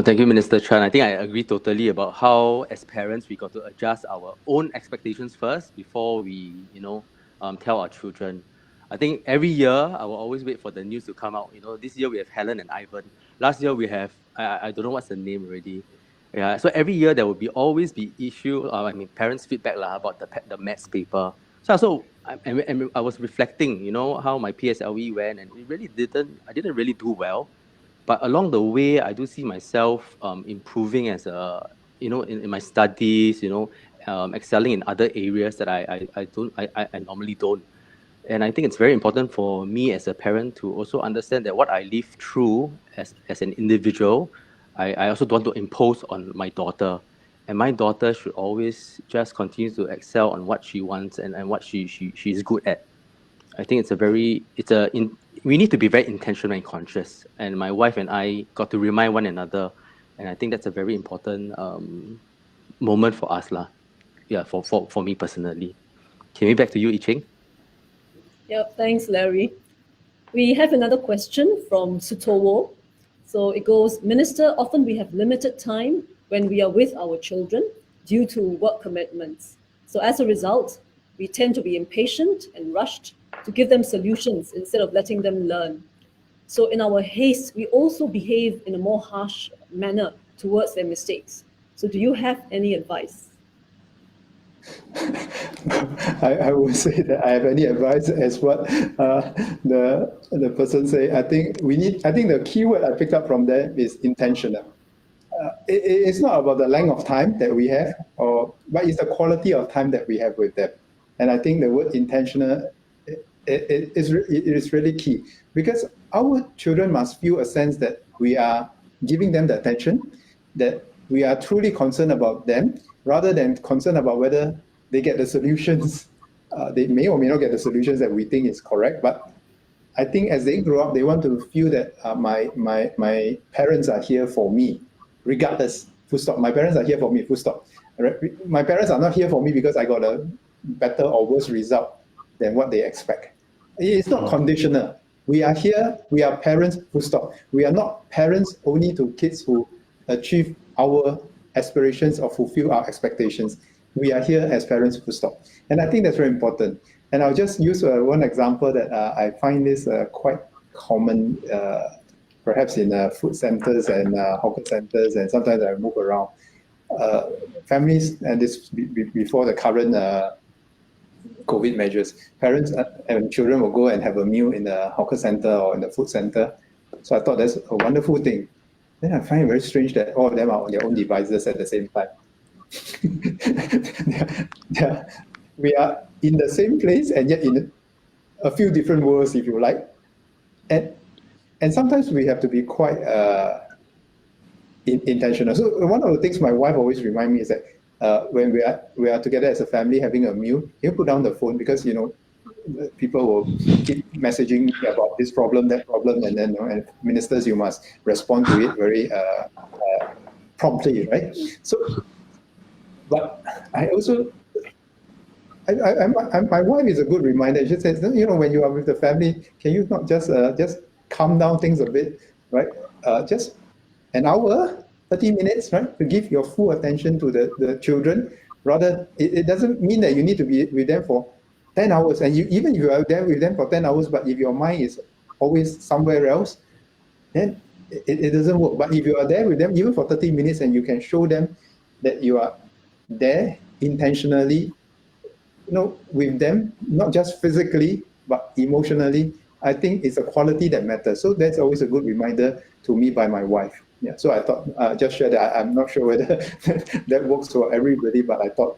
Thank you, Minister Chan. I think I agree totally about how, as parents, we got to adjust our own expectations first before we, tell our children. I think every year I will always wait for the news to come out. This year we have Helen and Ivan. Last year we have I don't know what's the name already. Yeah. So every year there will always be parents' feedback about the maths paper. So I was reflecting, how my PSLE went, and I didn't really do well. But along the way, I do see myself improving as in my studies, excelling in other areas that I normally don't. And I think it's very important for me as a parent to also understand that what I live through as an individual, I also don't want to impose on my daughter. And my daughter should always just continue to excel on what she wants and what she's good at. I think we need to be very intentional and conscious. And my wife and I got to remind one another, and I think that's a very important moment for us, Yeah, for me personally. Okay, maybe back to you, I Ching. Yep, thanks, Larry. We have another question from Sutowo. So it goes, Minister, often we have limited time when we are with our children due to work commitments. So as a result, we tend to be impatient and rushed to give them solutions instead of letting them learn. So in our haste, we also behave in a more harsh manner towards their mistakes. So do you have any advice? I would say that I have any advice as what the person say. I think the key word I picked up from there is intentional. It's not about the length of time that we have, but it's the quality of time that we have with them. And I think the word intentional it is really key, because our children must feel a sense that we are giving them the attention, that we are truly concerned about them, rather than concerned about whether they get the solutions. They may or may not get the solutions that we think is correct, but I think as they grow up, they want to feel that my parents are here for me, regardless, full stop. My parents are here for me, full stop. My parents are not here for me because I got a better or worse result than what they expect. It's not conditional. We are here, we are parents, full stop. We are not parents only to kids who achieve our aspirations or fulfill our expectations. We are here as parents, full stop. And I think that's very important. And I'll just use one example that I find this quite common, perhaps in food centers and hawker centers, and sometimes I move around. Families, and this before the current COVID measures, parents and children will go and have a meal in the hawker center or in the food center. So I thought that's a wonderful thing. Then I find it very strange that all of them are on their own devices at the same time. We are in the same place and yet in a few different worlds, if you like. And sometimes we have to be quite intentional. So one of the things my wife always reminds me is that when we are together as a family having a meal, you put down the phone because people will keep messaging me about this problem, that problem, and then and ministers, you must respond to it very promptly, right? So, but I also, my wife is a good reminder. She says, when you are with the family, can you not just calm down things a bit, right? Just an hour, 30 minutes, right, to give your full attention to the children. Rather, it doesn't mean that you need to be with them for 10 hours. And even if you are there with them for 10 hours, but if your mind is always somewhere else, then it doesn't work. But if you are there with them, even for 30 minutes, and you can show them that you are there intentionally, with them, not just physically, but emotionally, I think it's a quality that matters. So that's always a good reminder to me by my wife. Yeah, so I thought just share that. I'm not sure whether that works for everybody, but I thought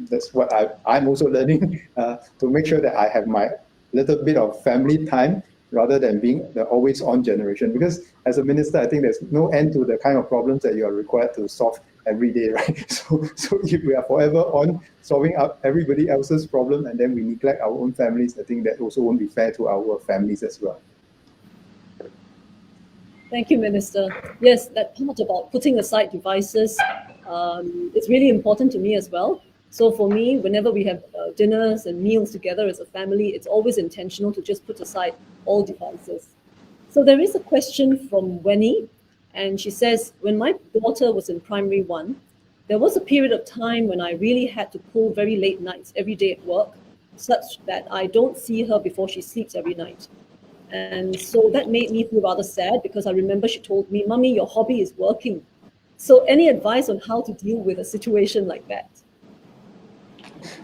that's what I'm also learning to make sure that I have my little bit of family time rather than being the always on generation. Because as a minister, I think there's no end to the kind of problems that you are required to solve every day, right? So if we are forever on solving up everybody else's problem and then we neglect our own families, I think that also won't be fair to our families as well. Thank you, Minister. Yes, that part about putting aside devices is really important to me as well. So for me, whenever we have dinners and meals together as a family, it's always intentional to just put aside all devices. So there is a question from Wenny, and she says, when my daughter was in primary 1, there was a period of time when I really had to pull very late nights every day at work, such that I don't see her before she sleeps every night. And so that made me feel rather sad because I remember she told me, "Mommy, your hobby is working." So any advice on how to deal with a situation like that?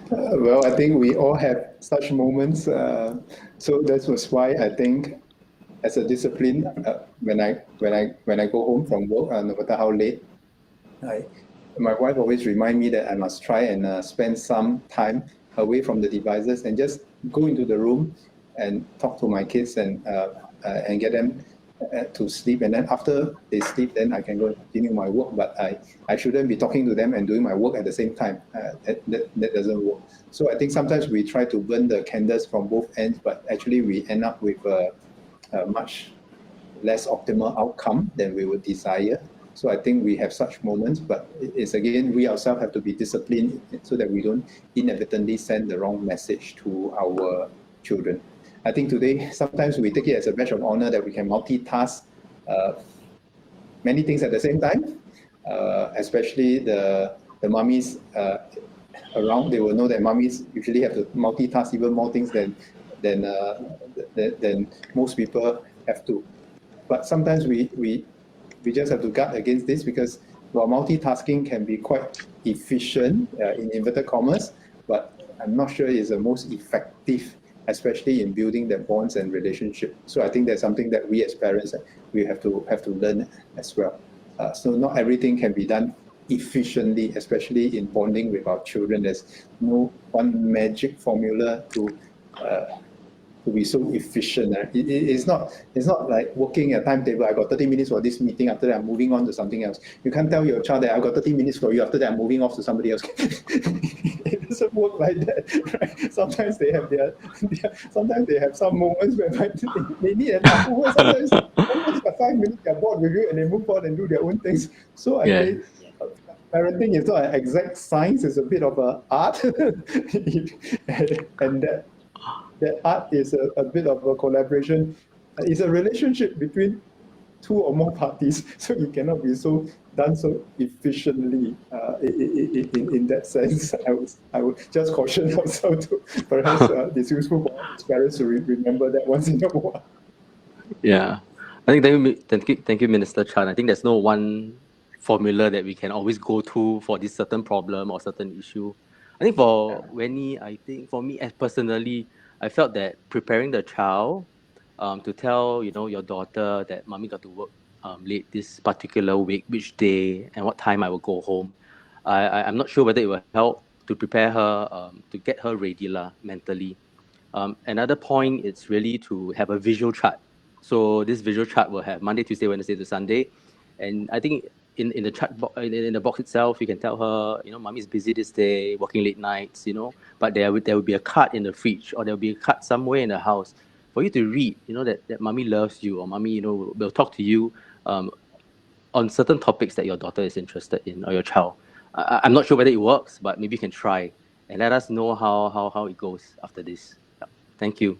Well, I think we all have such moments. So that was why I think, as a discipline, when I go home from work, no matter how late, my wife always reminds me that I must try and spend some time away from the devices and just go into the room and talk to my kids and get them to sleep. And then after they sleep, then I can go and continue my work. But I shouldn't be talking to them and doing my work at the same time. That doesn't work. So I think sometimes we try to burn the candles from both ends, but actually we end up with a much less optimal outcome than we would desire. So I think we have such moments, but it's again, we ourselves have to be disciplined so that we don't inadvertently send the wrong message to our children. I think today, sometimes we take it as a badge of honor that we can multitask many things at the same time, especially the mummies around. They will know that mummies usually have to multitask even more things than most people have to. But sometimes we just have to guard against this because while multitasking can be quite efficient, in inverted commas, but I'm not sure it's the most effective, especially in building the bonds and relationship. So I think that's something that we as parents, we have to learn as well. So not everything can be done efficiently, especially in bonding with our children. There's no one magic formula to be so efficient. It's not like working a timetable. I got 30 minutes for this meeting, after that I'm moving on to something else. You can't tell your child that I got 30 minutes for you, after that I'm moving off to somebody else. It doesn't work like that, right? Sometimes they have some moments where they need an approval. Sometimes for 5 minutes they're bored with you and they move on and do their own things. So I think parenting is not an exact science, it's a bit of an art. And that art is a bit of a collaboration It's a relationship between two or more parties, so it cannot be done so efficiently. In that sense, I would just caution also to perhaps it's useful for parents to remember that once in a while. Yeah, I think thank you, Minister Chan. I think there's no one formula that we can always go to for this certain problem or certain issue. I think for Wenny, I think for me as personally, I felt that preparing the child to tell your daughter that mommy got to work late this particular week, which day and what time I will go home. I'm not sure whether it will help to prepare her to get her ready mentally. Another point is really to have a visual chart. So this visual chart will have Monday, Tuesday, Wednesday to Sunday, and I think in the chart in the box itself, you can tell her, mommy's busy this day, working late nights, but there will be a card in the fridge, or there will be a card somewhere in the house for you to read, that mommy loves you, or mommy, will talk to you on certain topics that your daughter is interested in, or your child. I'm not sure whether it works, but maybe you can try and let us know how it goes after this. Yeah. Thank you.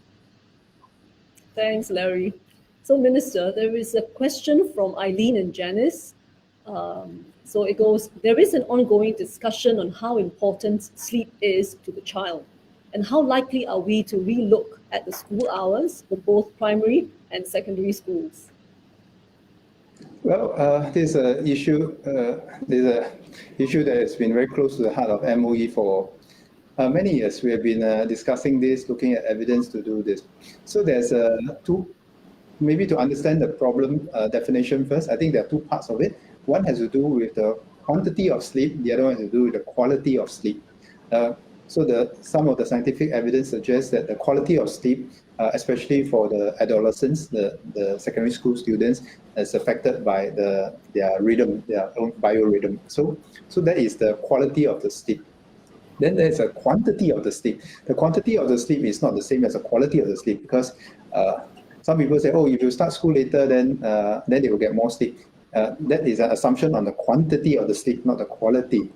Thanks, Larry. So, Minister, there is a question from Eileen and Janice. So it goes, there is an ongoing discussion on how important sleep is to the child, and how likely are we to relook at the school hours for both primary and secondary schools? Well, this issue that has been very close to the heart of MOE for many years. We have been discussing this, looking at evidence to do this. So there's two, maybe to understand the problem definition first, I think there are two parts of it. One has to do with the quantity of sleep, the other one has to do with the quality of sleep. So some of the scientific evidence suggests that the quality of sleep, especially for the adolescents, the secondary school students, is affected by their rhythm, their own biorhythm. So that is the quality of the sleep. Then there's a quantity of the sleep. The quantity of the sleep is not the same as the quality of the sleep, because some people say, oh, if you start school later, then they will get more sleep. That is an assumption on the quantity of the sleep, not the quality.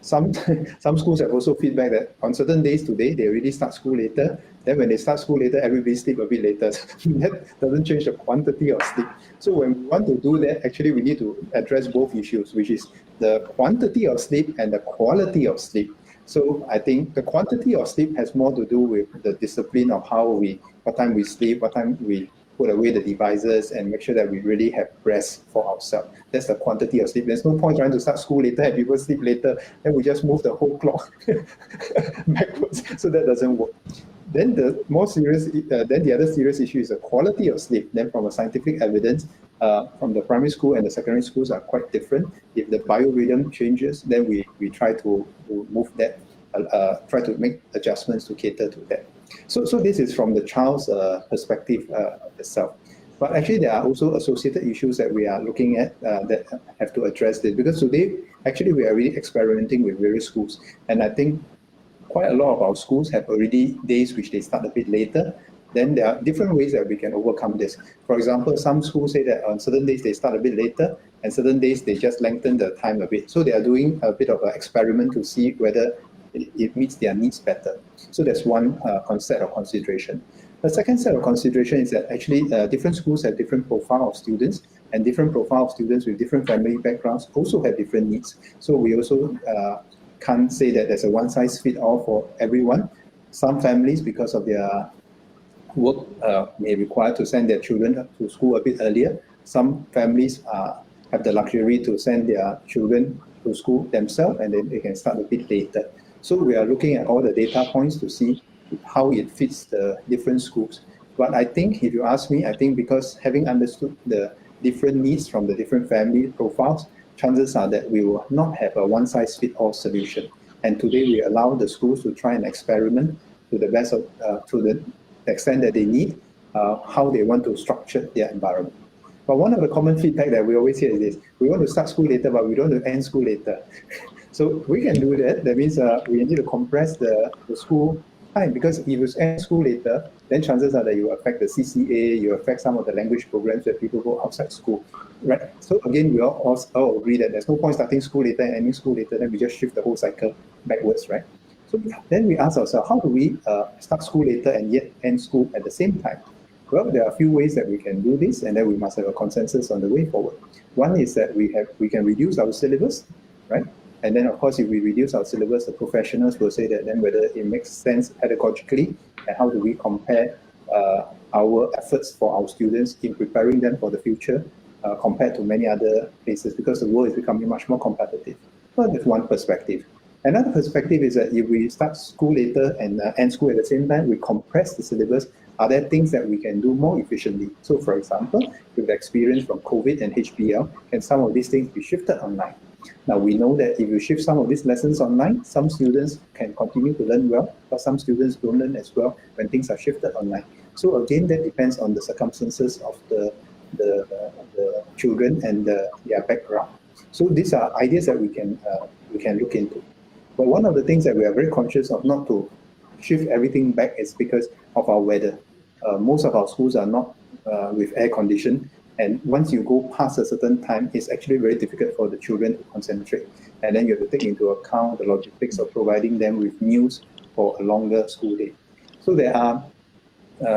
Some schools have also feedback that on certain days today, they already start school later. Then when they start school later, everybody sleep a bit later. That doesn't change the quantity of sleep. So when we want to do that, actually we need to address both issues, which is the quantity of sleep and the quality of sleep. So I think the quantity of sleep has more to do with the discipline of what time we sleep, what time we put away the devices, and make sure that we really have rest for ourselves. That's the quantity of sleep. There's no point trying to start school later and people sleep later, then we just move the whole clock backwards. So that doesn't work. Then the other serious issue is the quality of sleep. Then from a scientific evidence, from the primary school and the secondary schools are quite different. If the biorhythm changes, then we try to move that, try to make adjustments to cater to that. So this is from the child's perspective itself. But actually, there are also associated issues that we are looking at that have to address this. Because today, actually, we are really experimenting with various schools. And I think quite a lot of our schools have already days which they start a bit later. Then there are different ways that we can overcome this. For example, some schools say that on certain days they start a bit later, and certain days they just lengthen the time a bit. So they are doing a bit of an experiment to see whether it meets their needs better. So that's one set of consideration. The second set of consideration is that actually different schools have different profile of students, and different profile of students with different family backgrounds also have different needs. So we also can't say that there's a one-size-fits-all for everyone. Some families, because of their work, may require to send their children to school a bit earlier. Some families have the luxury to send their children to school themselves, and then they can start a bit later. So we are looking at all the data points to see how it fits the different schools. But I think, if you ask me, I think because having understood the different needs from the different family profiles, chances are that we will not have a one-size-fits-all solution. And today we allow the schools to try and experiment to the best of, to the extent that they need, how they want to structure their environment. But one of the common feedback that we always hear is this: we want to start school later, but we don't want to end school later. So we can do that. That means we need to compress the school time, because if you end school later, then chances are that you affect the CCA, you affect some of the language programs that people go outside school, right? So again, we all agree that there's no point starting school later and ending school later, then we just shift the whole cycle backwards, right? So then we ask ourselves, how do we start school later and yet end school at the same time? Well, there are a few ways that we can do this, and then we must have a consensus on the way forward. One is that we can reduce our syllabus, right? And then, of course, if we reduce our syllabus, the professionals will say that then whether it makes sense pedagogically and how do we compare our efforts for our students in preparing them for the future compared to many other places, because the world is becoming much more competitive. Well, that's one perspective. Another perspective is that if we start school later and end school at the same time, we compress the syllabus. Are there things that we can do more efficiently? So, for example, with the experience from COVID and HBL, can some of these things be shifted online? Now, we know that if you shift some of these lessons online, some students can continue to learn well, but some students don't learn as well when things are shifted online. So again, that depends on the circumstances of the children and their background. So these are ideas that we can look into. But one of the things that we are very conscious of not to shift everything back is because of our weather. Most of our schools are not with air condition, and once you go past a certain time, it's actually very difficult for the children to concentrate. And then you have to take into account the logistics of providing them with meals for a longer school day. So there are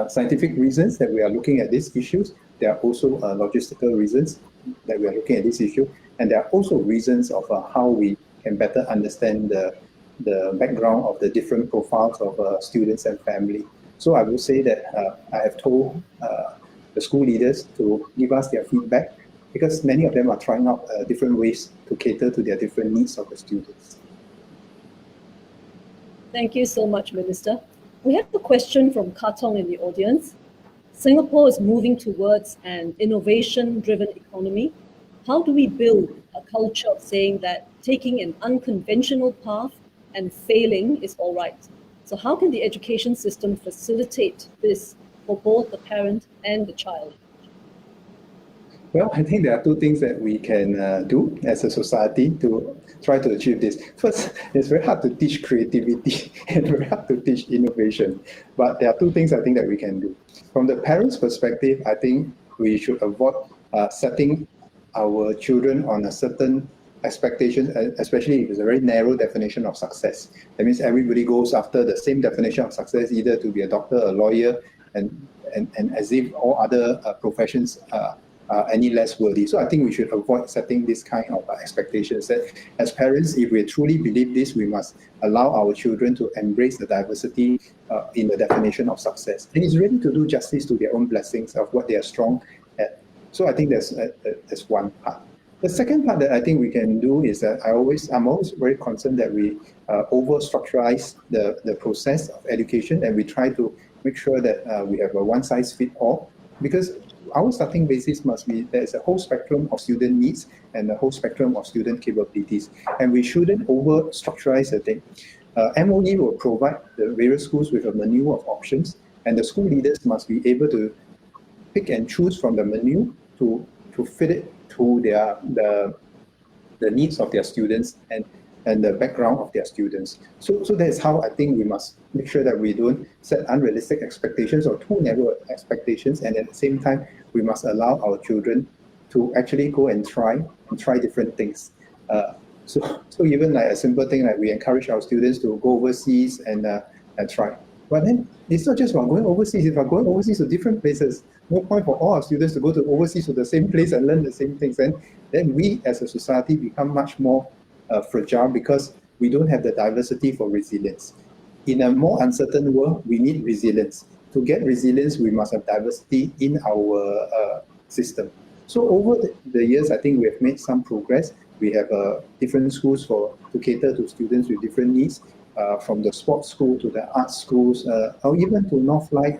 scientific reasons that we are looking at these issues. There are also logistical reasons that we are looking at this issue. And there are also reasons of how we can better understand the background of the different profiles of students and family. So I would say that I have told the school leaders to give us their feedback, because many of them are trying out different ways to cater to their different needs of the students. Thank you so much, Minister. We have a question from Katong in the audience. Singapore is moving towards an innovation-driven economy. How do we build a culture of saying that taking an unconventional path and failing is all right? So how can the education system facilitate this for both the parent and the child? Well, I think there are two things that we can do as a society to try to achieve this. First, it's very hard to teach creativity and very hard to teach innovation. But there are two things I think that we can do. From the parents' perspective, I think we should avoid setting our children on a certain expectation, especially if it's a very narrow definition of success. That means everybody goes after the same definition of success, either to be a doctor, a lawyer, and as if all other professions are any less worthy. So I think we should avoid setting this kind of expectations. That as parents, if we truly believe this, we must allow our children to embrace the diversity in the definition of success. And it's ready to do justice to their own blessings of what they are strong at. So I think that's one part. The second part that I think we can do is that I'm always very concerned that we over-structurize the process of education, and we try to make sure that we have a one-size-fits-all, because our starting basis must be there's a whole spectrum of student needs and a whole spectrum of student capabilities, and we shouldn't over-structurize the thing. MOE will provide the various schools with a menu of options, and the school leaders must be able to pick and choose from the menu to fit it to the needs of their students and the background of their students. So that's how I think we must make sure that we don't set unrealistic expectations or too narrow expectations, and at the same time, we must allow our children to actually go and try different things. So even like a simple thing like we encourage our students to go overseas and try. But then it's not just about going overseas. If we're going overseas to different places, no point for all our students to go to overseas to the same place and learn the same things. And then we as a society become much more fragile, because we don't have the diversity for resilience. In a more uncertain world, we need resilience. To get resilience, we must have diversity in our system. So over the years, I think we have made some progress. We have different schools to cater to students with different needs, from the sports school to the art schools, or even to Northlight,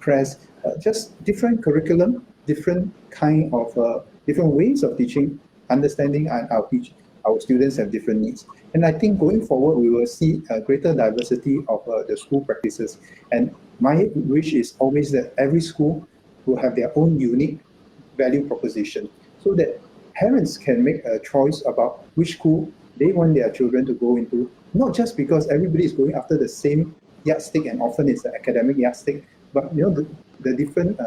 Crest, just different curriculum, different kind of different ways of teaching, understanding our students have different needs. And I think going forward, we will see a greater diversity of the school practices. And my wish is always that every school will have their own unique value proposition, so that parents can make a choice about which school they want their children to go into, not just because everybody is going after the same yardstick, and often it's the academic yardstick, but the different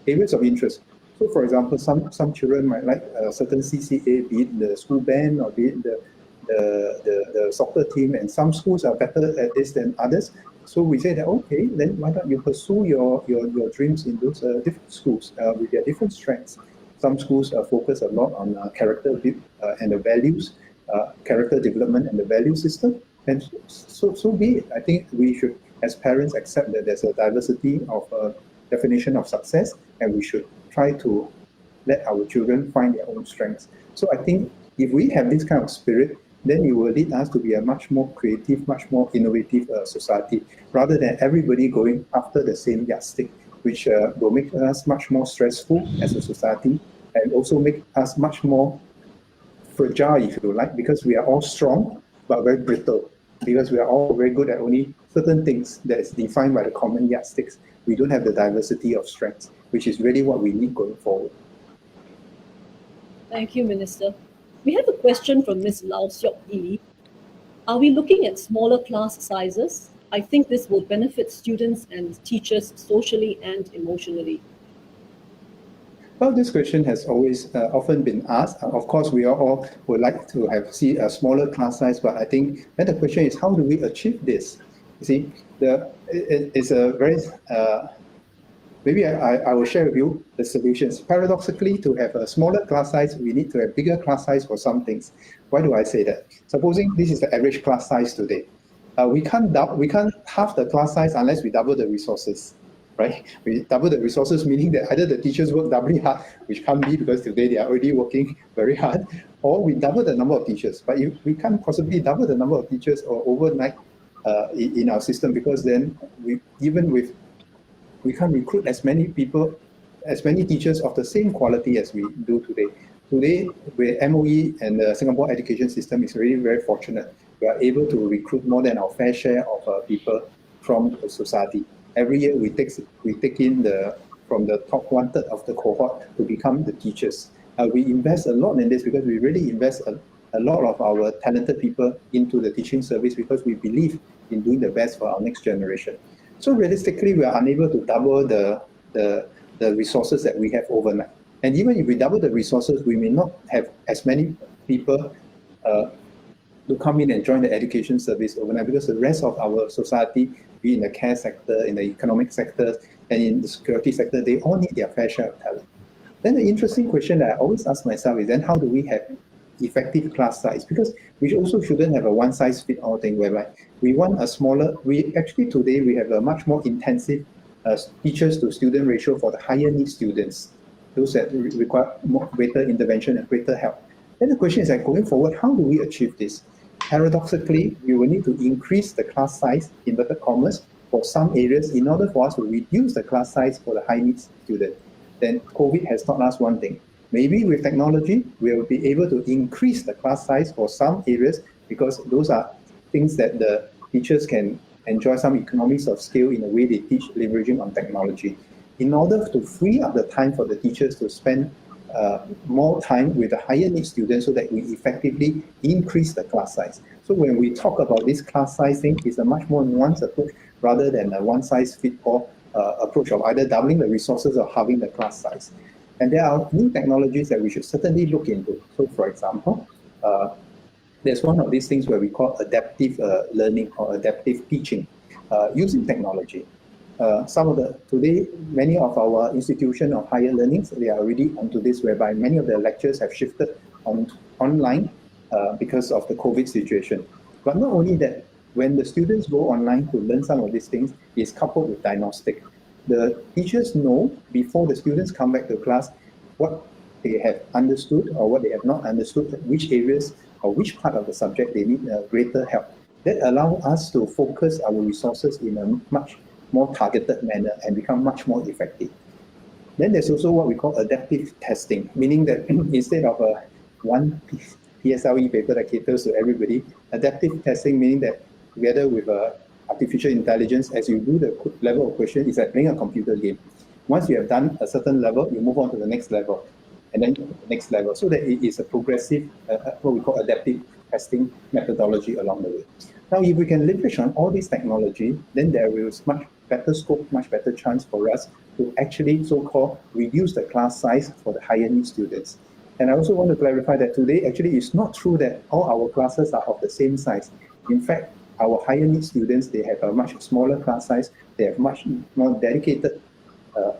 areas of interest. So for example, some children might like a certain CCA, be it the school band or be it the soccer team, and some schools are better at this than others. So we say that, okay, then why don't you pursue your dreams in those different schools with their different strengths. Some schools focus a lot on character and the values, character development and the value system. And so be it. I think we should, as parents, accept that there's a diversity of definition of success, and we should try to let our children find their own strengths. So I think if we have this kind of spirit, then it will lead us to be a much more creative, much more innovative society, rather than everybody going after the same yardstick, which will make us much more stressful as a society, and also make us much more fragile, if you like, because we are all strong, but very brittle, because we are all very good at only certain things that is defined by the common yardsticks. We don't have the diversity of strengths, which is really what we need going forward. Thank you, Minister. We have a question from Ms. Lau Siok Yi. Are we looking at smaller class sizes? I think this will benefit students and teachers socially and emotionally. Well, this question has always often been asked. Of course, we all would like to see a smaller class size, but I think then the question is, how do we achieve this? You see, it's a very maybe I will share with you the solutions. Paradoxically, to have a smaller class size, we need to have bigger class size for some things. Why do I say that? Supposing this is the average class size today. We can't halve the class size unless we double the resources, right? We double the resources, meaning that either the teachers work doubly hard, which can't be because today they are already working very hard, or we double the number of teachers. But we can't possibly double the number of teachers or overnight in our system, because then we can't recruit as many people, as many teachers of the same quality as we do today. Today, with MOE and the Singapore education system is really very fortunate. We are able to recruit more than our fair share of people from the society. Every year, we take in from the top 1/3 of the cohort to become the teachers. We invest a lot in this because we really invest a lot of our talented people into the teaching service, because we believe in doing the best for our next generation. So realistically, we are unable to double the resources that we have overnight. And even if we double the resources, we may not have as many people to come in and join the education service overnight, because the rest of our society, be in the care sector, in the economic sector, and in the security sector, they all need their fair share of talent. Then the interesting question that I always ask myself is, then how do we have effective class size? Because we also shouldn't have a one-size-fits-all thing, whereby we want a smaller, today we have a much more intensive teachers to student ratio for the higher need students, those that require greater intervention and greater help. Then the question is, going forward, how do we achieve this? Paradoxically, we will need to increase the class size, inverted commas, for some areas in order for us to reduce the class size for the high needs student. Then COVID has taught us one thing. Maybe with technology, we will be able to increase the class size for some areas, because those are things that the teachers can enjoy some economies of scale in the way they teach, leveraging on technology, in order to free up the time for the teachers to spend more time with the higher need students, so that we effectively increase the class size. So when we talk about this class size thing, it's a much more nuanced approach rather than a one-size-fits-all approach of either doubling the resources or halving the class size. And there are new technologies that we should certainly look into. So for example, there's one of these things where we call adaptive learning or adaptive teaching using technology. Today, many of our institutions of higher learnings, they are already onto this, whereby many of the lectures have shifted online because of the COVID situation. But not only that, when the students go online to learn some of these things, it's coupled with diagnostic. The teachers know before the students come back to class what they have understood or what they have not understood, which areas or which part of the subject they need greater help. That allows us to focus our resources in a much more targeted manner and become much more effective. Then there's also what we call adaptive testing, meaning that instead of one PSLE paper that caters to everybody, adaptive testing meaning that together with artificial intelligence, as you do the level of question, it's like playing a computer game. Once you have done a certain level, you move on to the next level, and then the next level, so that it is a progressive, what we call adaptive testing methodology along the way. Now, if we can leverage on all this technology, then there is much better scope, much better chance for us to actually so-called reduce the class size for the higher need students. And I also want to clarify that today, actually, it's not true that all our classes are of the same size. In fact, our higher needs students, they have a much smaller class size, they have much more dedicated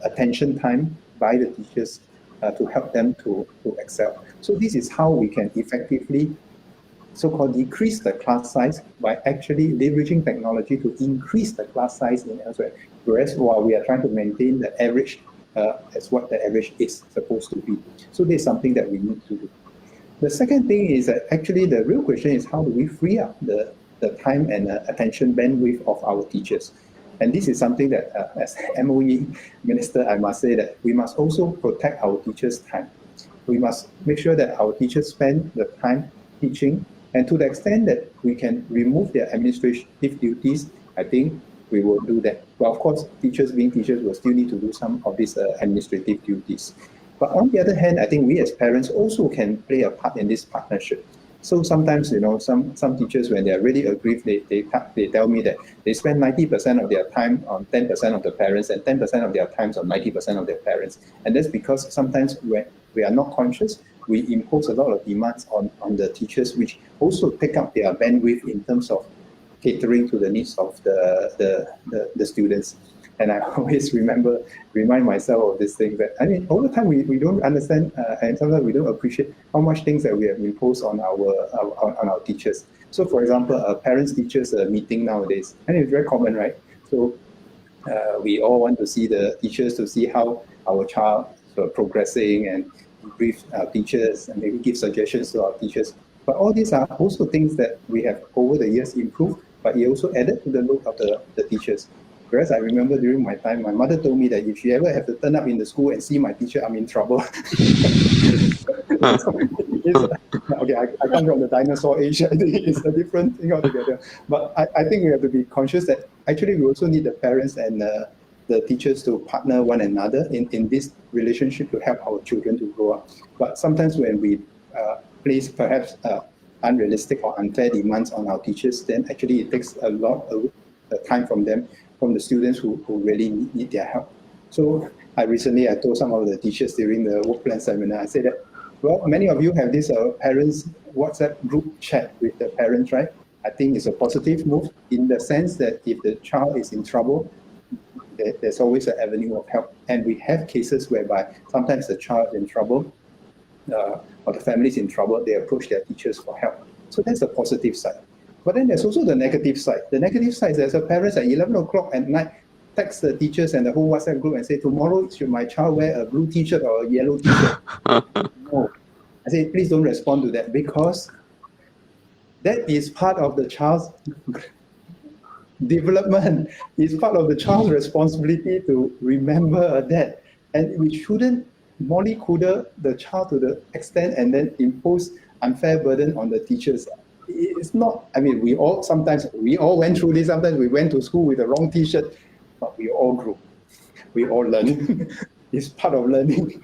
attention time by the teachers to help them to excel. So this is how we can effectively so-called decrease the class size by actually leveraging technology to increase the class size in elsewhere. Whereas while we are trying to maintain the average as what the average is supposed to be. So this is something that we need to do. The second thing is that actually the real question is how do we free up the time and attention bandwidth of our teachers? And this is something that as MOE Minister, I must say that we must also protect our teachers' time. We must make sure that our teachers spend the time teaching, and to the extent that we can remove their administrative duties, I think we will do that. But of course, teachers being teachers will still need to do some of these administrative duties. But on the other hand, I think we as parents also can play a part in this partnership. So sometimes, you know, some teachers, when they are really aggrieved, they tell me that they spend 90% of their time on 10% of the parents and 10% of their times on 90% of their parents. And that's because sometimes when we are not conscious, we impose a lot of demands on the teachers, which also take up their bandwidth in terms of catering to the needs of the students. And I always remind myself of this thing that, I mean, over time we don't understand and sometimes we don't appreciate how much things that we have imposed on our teachers. So for example, a parents-teachers meeting nowadays, and it's very common, right? So we all want to see the teachers to see how our child is progressing and brief teachers and maybe give suggestions to our teachers. But all these are also things that we have over the years improved, but it also added to the load of the teachers. Whereas I remember during my time, my mother told me that if she ever have to turn up in the school and see my teacher, I'm in trouble. Okay, I come from the dinosaur age. I think it's a different thing altogether. But I think we have to be conscious that actually we also need the parents and the teachers to partner one another in this relationship to help our children to grow up. But sometimes when we place perhaps unrealistic or unfair demands on our teachers, then actually it takes a lot of time from them, from the students who really need their help. So I told some of the teachers during the work plan seminar, I said that, well, many of you have this parents WhatsApp group chat with the parents, right? I think it's a positive move in the sense that if the child is in trouble, there's always an avenue of help. And we have cases whereby sometimes the child is in trouble or the family is in trouble, they approach their teachers for help. So that's the positive side. But then there's also the negative side. The negative side is there's a parents at 11 o'clock at night text the teachers and the whole WhatsApp group and say, tomorrow should my child wear a blue t-shirt or a yellow t-shirt? No. I say, please don't respond to that, because that is part of the child's development. It's part of the child's responsibility to remember that. And we shouldn't mollycoddle the child to the extent and then impose unfair burden on the teachers. It's not, I mean, we all went through this. Sometimes we went to school with the wrong t-shirt, but we all grew. We all learn. It's part of learning.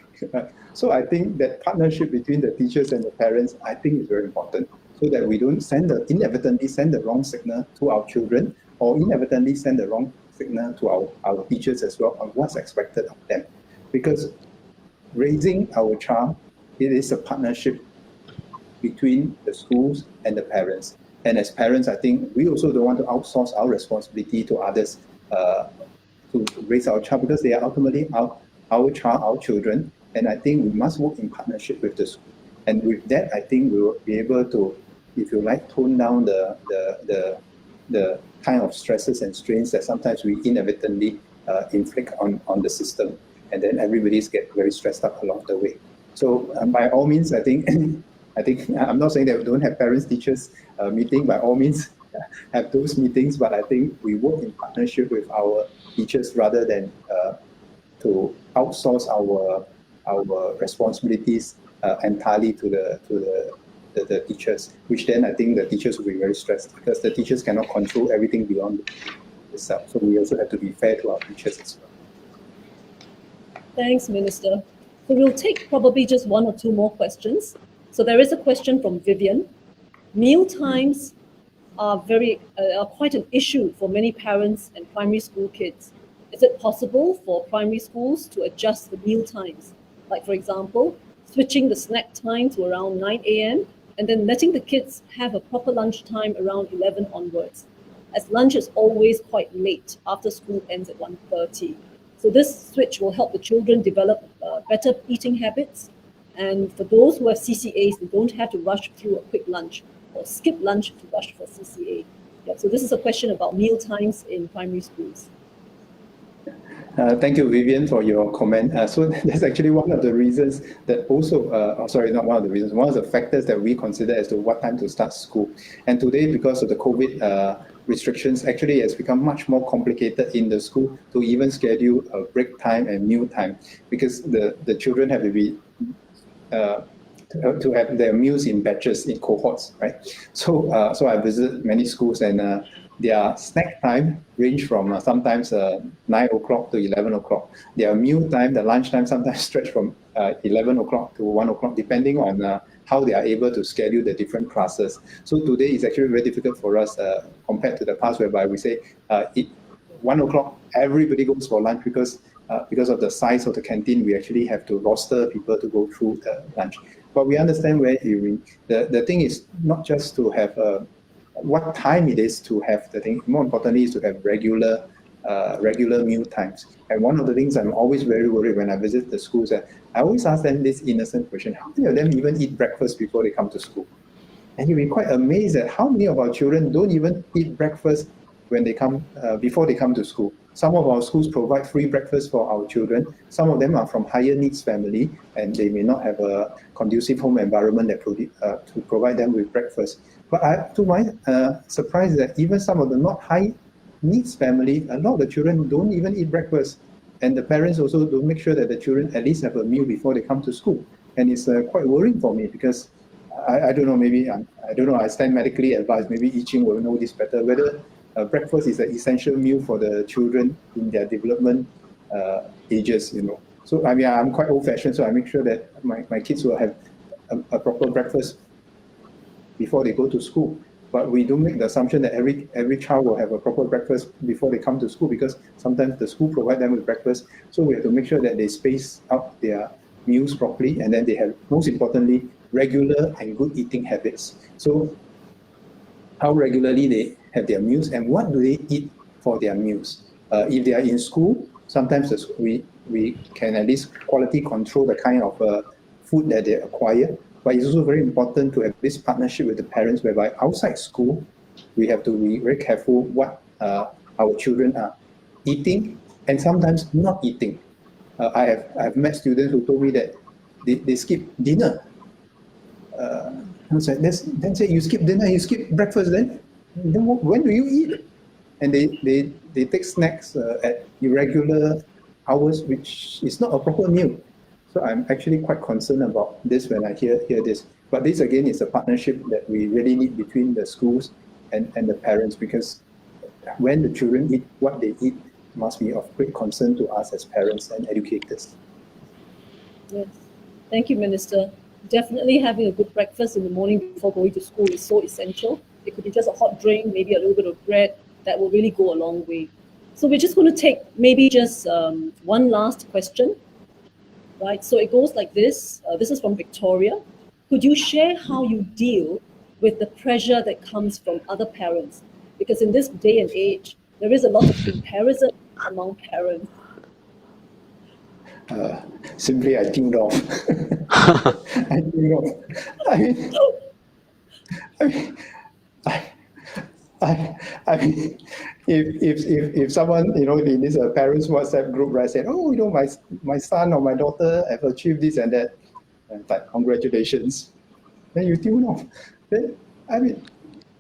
So I think that partnership between the teachers and the parents, I think is very important, so that we don't inadvertently send the wrong signal to our children, or inadvertently send the wrong signal to our teachers as well on what's expected of them. Because raising our child, it is a partnership between the schools and the parents. And as parents, I think we also don't want to outsource our responsibility to others to raise our child, because they are ultimately our child, our children. And I think we must work in partnership with the school. And with that, I think we will be able to, if you like, tone down the kind of stresses and strains that sometimes we inadvertently inflict on the system. And then everybody's get very stressed out along the way. So by all means, I think I'm not saying that we don't have parents-teachers meeting. By all means, have those meetings. But I think we work in partnership with our teachers rather than to outsource our responsibilities entirely to the teachers. Which then I think the teachers will be very stressed, because the teachers cannot control everything beyond itself. So we also have to be fair to our teachers as well. Thanks, Minister. So we'll take probably just one or two more questions. So there is a question from Vivian. Meal times are quite an issue for many parents and primary school kids. Is it possible for primary schools to adjust the meal times? Like, for example, switching the snack time to around 9 a.m. and then letting the kids have a proper lunch time around 11 onwards. as lunch is always quite late after school ends at 1:30. So this switch will help the children develop better eating habits. And for those who have CCAs, they don't have to rush through a quick lunch or skip lunch to rush for CCA. Yeah, so this is a question about meal times in primary schools. Thank you, Vivian, for your comment. So that's actually one of the reasons that also, sorry, not one of the reasons, one of the factors that we consider as to what time to start school. And today, because of the COVID restrictions, actually it's become much more complicated in the school to even schedule a break time and meal time, because the children have to be to have their meals in batches, in cohorts, right? So I visit many schools, and their snack time range from sometimes 9 o'clock to 11 o'clock. Their meal time, the lunch time, sometimes stretch from 11 o'clock to 1 o'clock, depending on how they are able to schedule the different classes. So today is actually very difficult for us compared to the past, whereby we say 1 o'clock, everybody goes for lunch, because of the size of the canteen, we actually have to roster people to go through the lunch. But we understand where you mean. The thing is not just to have what time it is to have the thing. More importantly, is to have regular meal times. And one of the things I'm always very worried when I visit the schools, I always ask them this innocent question: how many of them even eat breakfast before they come to school? And you'll be quite amazed at how many of our children don't even eat breakfast when they come before they come to school. Some of our schools provide free breakfast for our children. Some of them are from higher needs family, and they may not have a conducive home environment that to provide them with breakfast. But to my surprise, that even some of the not high needs family, a lot of the children don't even eat breakfast, and the parents also don't make sure that the children at least have a meal before they come to school. And it's quite worrying for me, because I don't know, maybe I don't know, I stand medically advised, maybe Yi Ching will know this better, whether breakfast is an essential meal for the children in their development ages, So I mean, I'm quite old-fashioned, so I make sure that my kids will have a proper breakfast before they go to school. But we don't make the assumption that every child will have a proper breakfast before they come to school, because sometimes the school provide them with breakfast. So we have to make sure that they space out their meals properly, and then they have, most importantly, regular and good eating habits. So how regularly they have their meals, and what do they eat for their meals? If they are in school, sometimes we can at least quality control the kind of food that they acquire. But it's also very important to have this partnership with the parents, whereby outside school, we have to be very careful what our children are eating and sometimes not eating. I have met students who told me that they skip dinner. I was like, then say, you skip dinner, you skip breakfast, then when do you eat? And they take snacks at irregular hours, which is not a proper meal. So I'm actually quite concerned about this when I hear this. But this again is a partnership that we really need between the schools and the parents, because when the children eat, what they eat must be of great concern to us as parents and educators. Yes, thank you, Minister. Definitely having a good breakfast in the morning before going to school is so essential. It could be just a hot drink, maybe a little bit of bread. That will really go a long way. So we're just going to take maybe just one last question. Right, so it goes like this. This is from Victoria. Could you share how you deal with the pressure that comes from other parents? Because in this day and age, there is a lot of comparison among parents. Simply, I tuned off. I tuned off. I mean, if someone, in this parents WhatsApp group, right, said, oh, my son or my daughter have achieved this and that, and like, congratulations, then you tune off. Then, I mean,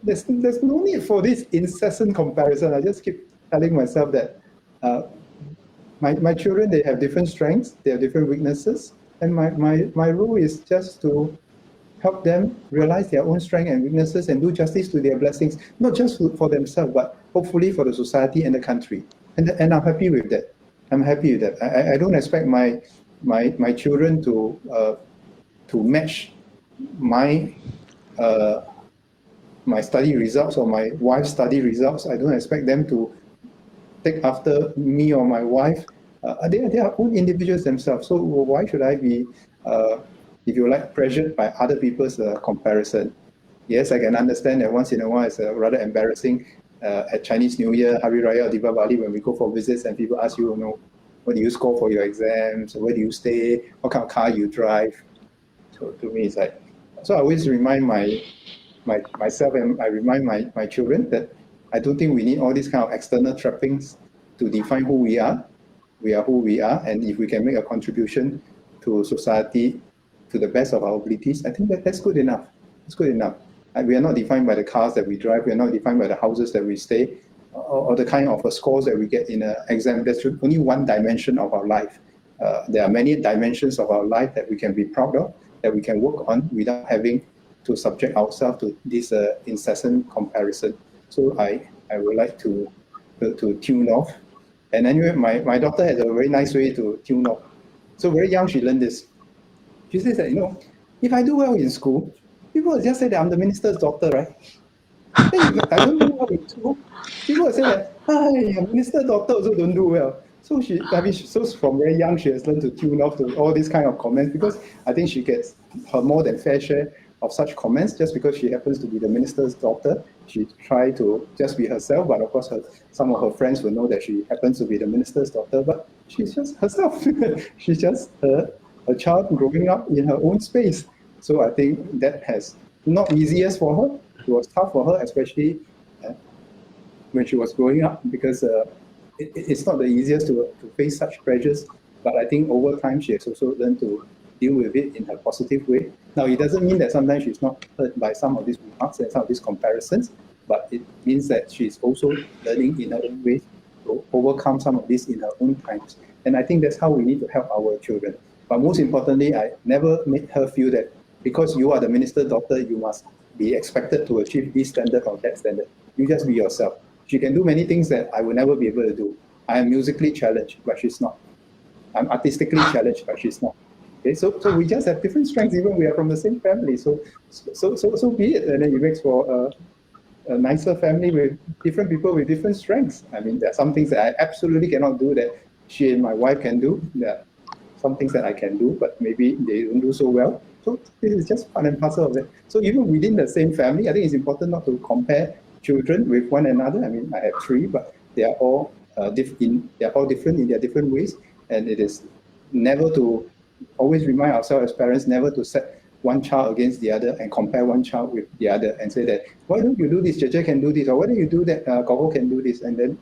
there's no need for this incessant comparison. I just keep telling myself that my children, they have different strengths, they have different weaknesses, and my role is just to help them realize their own strengths and weaknesses and do justice to their blessings, not just for themselves, but hopefully for the society and the country. And I'm happy with that. I don't expect my children to match my study results or my wife's study results. I don't expect them to take after me or my wife. They are own individuals themselves. So why should I be if you like, pressured by other people's comparison? Yes, I can understand that once in a while it's rather embarrassing at Chinese New Year, Hari Raya, or Diwali, when we go for visits and people ask you, you know, what do you score for your exams? Where do you stay? What kind of car you drive? So to me, it's like, so I always remind myself and I remind my children that I don't think we need all these kind of external trappings to define who we are. We are who we are, and if we can make a contribution to society to the best of our abilities, I think that's good enough. It's good enough. And we are not defined by the cars that we drive. We are not defined by the houses that we stay, or the kind of scores that we get in an exam. That's only one dimension of our life. There are many dimensions of our life that we can be proud of, that we can work on without having to subject ourselves to this incessant comparison. So I would like to tune off. And anyway, my daughter has a very nice way to tune off. So very young, she learned this. She says that, you know, if I do well in school, people will just say that I'm the minister's daughter, right? Then if I don't do well in school, people will say that, hi, minister's daughter also don't do well. So so from very young, she has learned to tune off to all these kind of comments, because I think she gets her more than fair share of such comments just because she happens to be the minister's daughter. She tried to just be herself, but of course some of her friends will know that she happens to be the minister's daughter, but she's just herself. She's just a child growing up in her own space. So I think that has not easiest for her. It was tough for her, especially when she was growing up, because it's not the easiest to face such pressures. But I think over time she has also learned to deal with it in a positive way. Now, it doesn't mean that sometimes she's not hurt by some of these remarks and some of these comparisons, but it means that she's also learning in her own ways to overcome some of this in her own times. And I think that's how we need to help our children. But most importantly, I never made her feel that because you are the minister's daughter, you must be expected to achieve this standard or that standard. You just be yourself. She can do many things that I will never be able to do. I am musically challenged, but she's not. I'm artistically challenged, but she's not. Okay, so we just have different strengths, even we are from the same family. So be it, and then it makes for a nicer family with different people with different strengths. I mean, there are some things that I absolutely cannot do that she and my wife can do. There are some things that I can do, but maybe they don't do so well. So this is just part and parcel of it. So even within the same family, I think it's important not to compare children with one another. I mean, I have three, but they are all different in their different ways, and it is never to always remind ourselves as parents never to set one child against the other and compare one child with the other and say that, why don't you do this, JJ can do this, or why don't you do that, Koko can do this, and then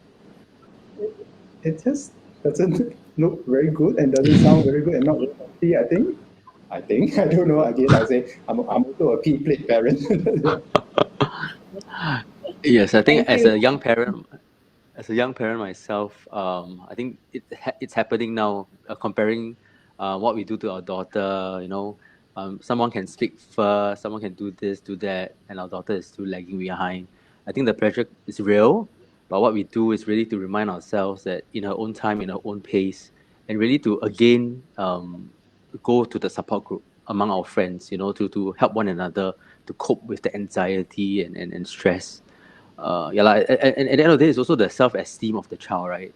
it just doesn't look very good and doesn't sound very good and not very healthy, I think, I don't know, again, I say, I'm also a P-plate parent. Yes, I think as a young parent myself, I think it's happening now, comparing what we do to our daughter, you know, someone can speak first, someone can do this, do that, and our daughter is still lagging behind. I think the pressure is real, but what we do is really to remind ourselves that in her own time, in her own pace, and really to again go to the support group among our friends, you know, to help one another to cope with the anxiety and stress. At the end of the day, it's also the self-esteem of the child, right?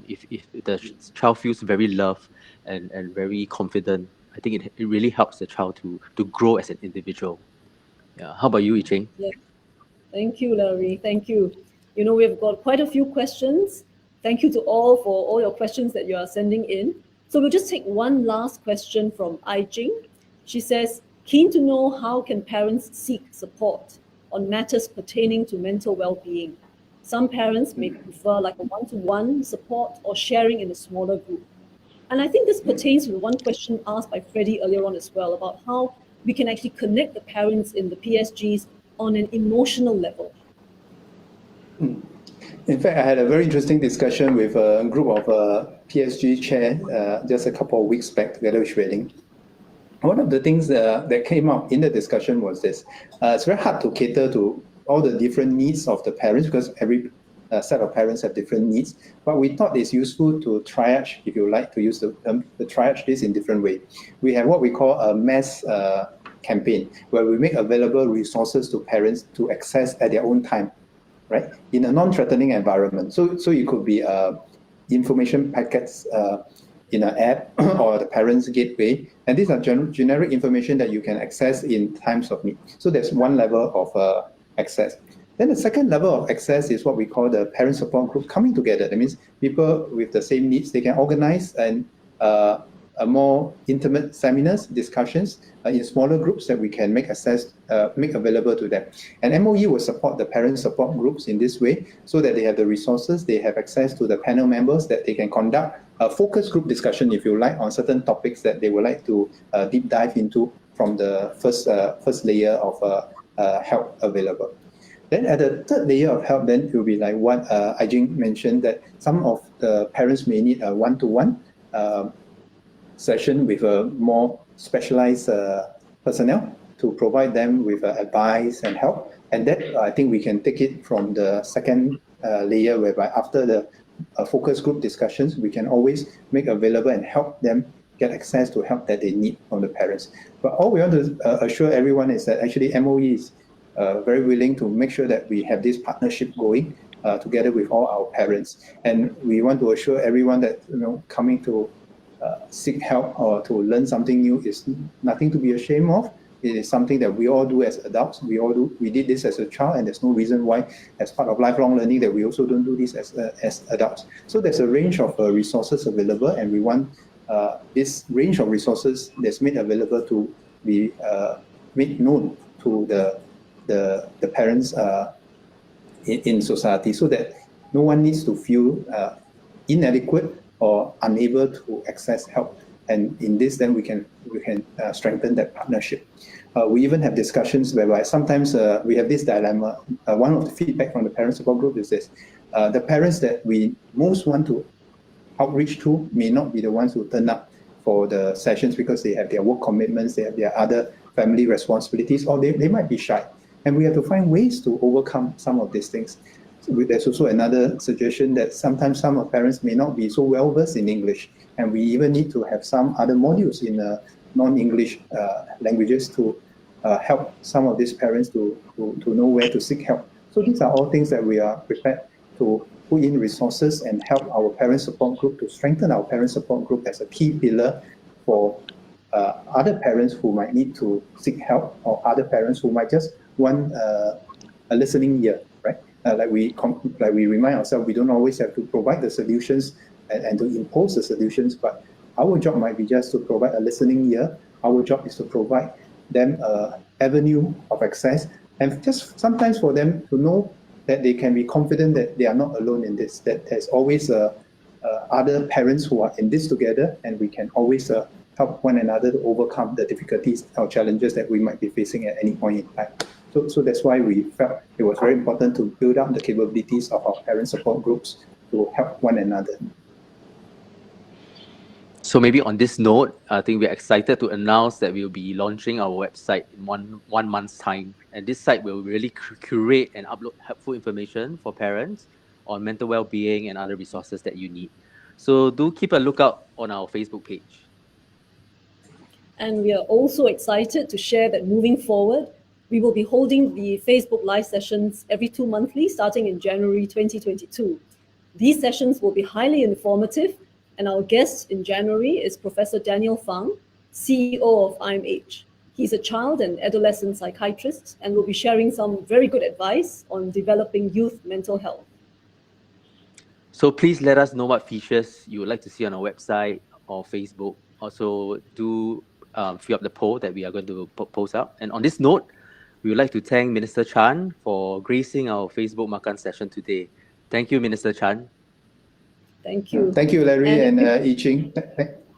If the child feels very loved and very confident, I think it really helps the child to grow as an individual. Yeah. How about you, Yi-Ching? Yeah. Thank you, Larry. Thank you. You know, we've got quite a few questions. Thank you to all for all your questions that you are sending in. So we'll just take one last question from Ai Jing. She says, keen to know how can parents seek support on matters pertaining to mental well-being. Some parents may prefer like a one-to-one support or sharing in a smaller group. And I think this pertains to the one question asked by Freddie earlier on as well about how we can actually connect the parents in the PSGs on an emotional level. In fact, I had a very interesting discussion with a group of PSG chair just a couple of weeks back together with Xueling. One of the things that came up in the discussion was this. It's very hard to cater to all the different needs of the parents because every set of parents have different needs. But we thought it's useful to triage, if you like to use the term, to triage this in different way. We have what we call a mass campaign, where we make available resources to parents to access at their own time, right? In a non-threatening environment. So it could be information packets in an app or the parents' gateway. And these are generic information that you can access in times of need. So there's one level of access. Then the second level of access is what we call the parent support group coming together. That means people with the same needs, they can organize a more intimate seminars, discussions in smaller groups that we can make available to them. And MOE will support the parent support groups in this way so that they have the resources, they have access to the panel members that they can conduct a focus group discussion, if you like, on certain topics that they would like to deep dive into from the first layer of help available. Then at the third layer of help, then it will be like what Ajing mentioned, that some of the parents may need a one-to-one session with a more specialized personnel to provide them with advice and help. And that, I think we can take it from the second layer, whereby after the focus group discussions, we can always make available and help them get access to help that they need from the parents. But all we want to assure everyone is that actually MOE is very willing to make sure that we have this partnership going together with all our parents. And we want to assure everyone that coming to seek help or to learn something new is nothing to be ashamed of. It is something that we all do as adults. We all do. We did this as a child, and there's no reason why, as part of lifelong learning, that we also don't do this as adults. So there's a range of resources available, and we want this range of resources that's made available to be made known to the parents in society, so that no one needs to feel inadequate or unable to access help. And in this, then we can strengthen that partnership. We even have discussions whereby sometimes we have this dilemma. One of the feedback from the parent support group is this: the parents that we most want to outreach to may not be the ones who turn up for the sessions because they have their work commitments, they have their other family responsibilities, or they might be shy. And we have to find ways to overcome some of these things. So there's also another suggestion that sometimes some of parents may not be so well versed in English, and we even need to have some other modules in non-English languages to help some of these parents to know where to seek help. So these are all things that we are prepared to put in resources and help our parent support group to strengthen our parent support group as a key pillar for other parents who might need to seek help, or other parents who might just want a listening ear, right? Like we remind ourselves, we don't always have to provide the solutions and to impose the solutions, but our job might be just to provide a listening ear. Our job is to provide them an avenue of access, and just sometimes for them to know that they can be confident that they are not alone in this, that there's always other parents who are in this together, and we can always help one another to overcome the difficulties or challenges that we might be facing at any point in time. So that's why we felt it was very important to build up the capabilities of our parent support groups to help one another. So maybe on this note, I think we're excited to announce that we'll be launching our website in one month's time. And this site will really curate and upload helpful information for parents on mental well-being and other resources that you need. So do keep a lookout on our Facebook page. And we are also excited to share that moving forward, we will be holding the Facebook Live sessions every 2 monthly, starting in January 2022. These sessions will be highly informative, and our guest in January is Professor Daniel Fang, CEO of IMH. He's a child and adolescent psychiatrist and will be sharing some very good advice on developing youth mental health. So please let us know what features you would like to see on our website or Facebook. Also, do fill up the poll that we are going to post out. And on this note, we would like to thank Minister Chan for gracing our Facebook Makan session today. Thank you, Minister Chan. Thank you. Thank you, Larry and Yi-Ching.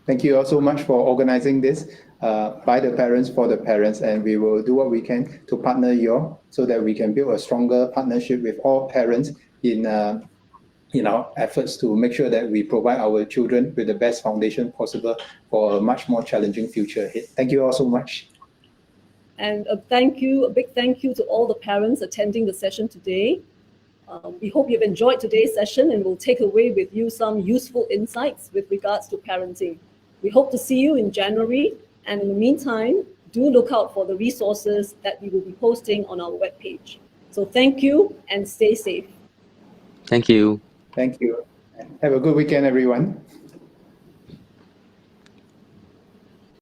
Thank you all so much for organizing this by the parents, for the parents, and we will do what we can to partner you all so that we can build a stronger partnership with all parents in our efforts to make sure that we provide our children with the best foundation possible for a much more challenging future ahead. Thank you all so much. And a big thank you to all the parents attending the session today. We hope you've enjoyed today's session and will take away with you some useful insights with regards to parenting. We hope to see you in January, and in the meantime, do look out for the resources that we will be posting on our webpage. So thank you and stay safe. Thank you. Thank you. Have a good weekend, everyone.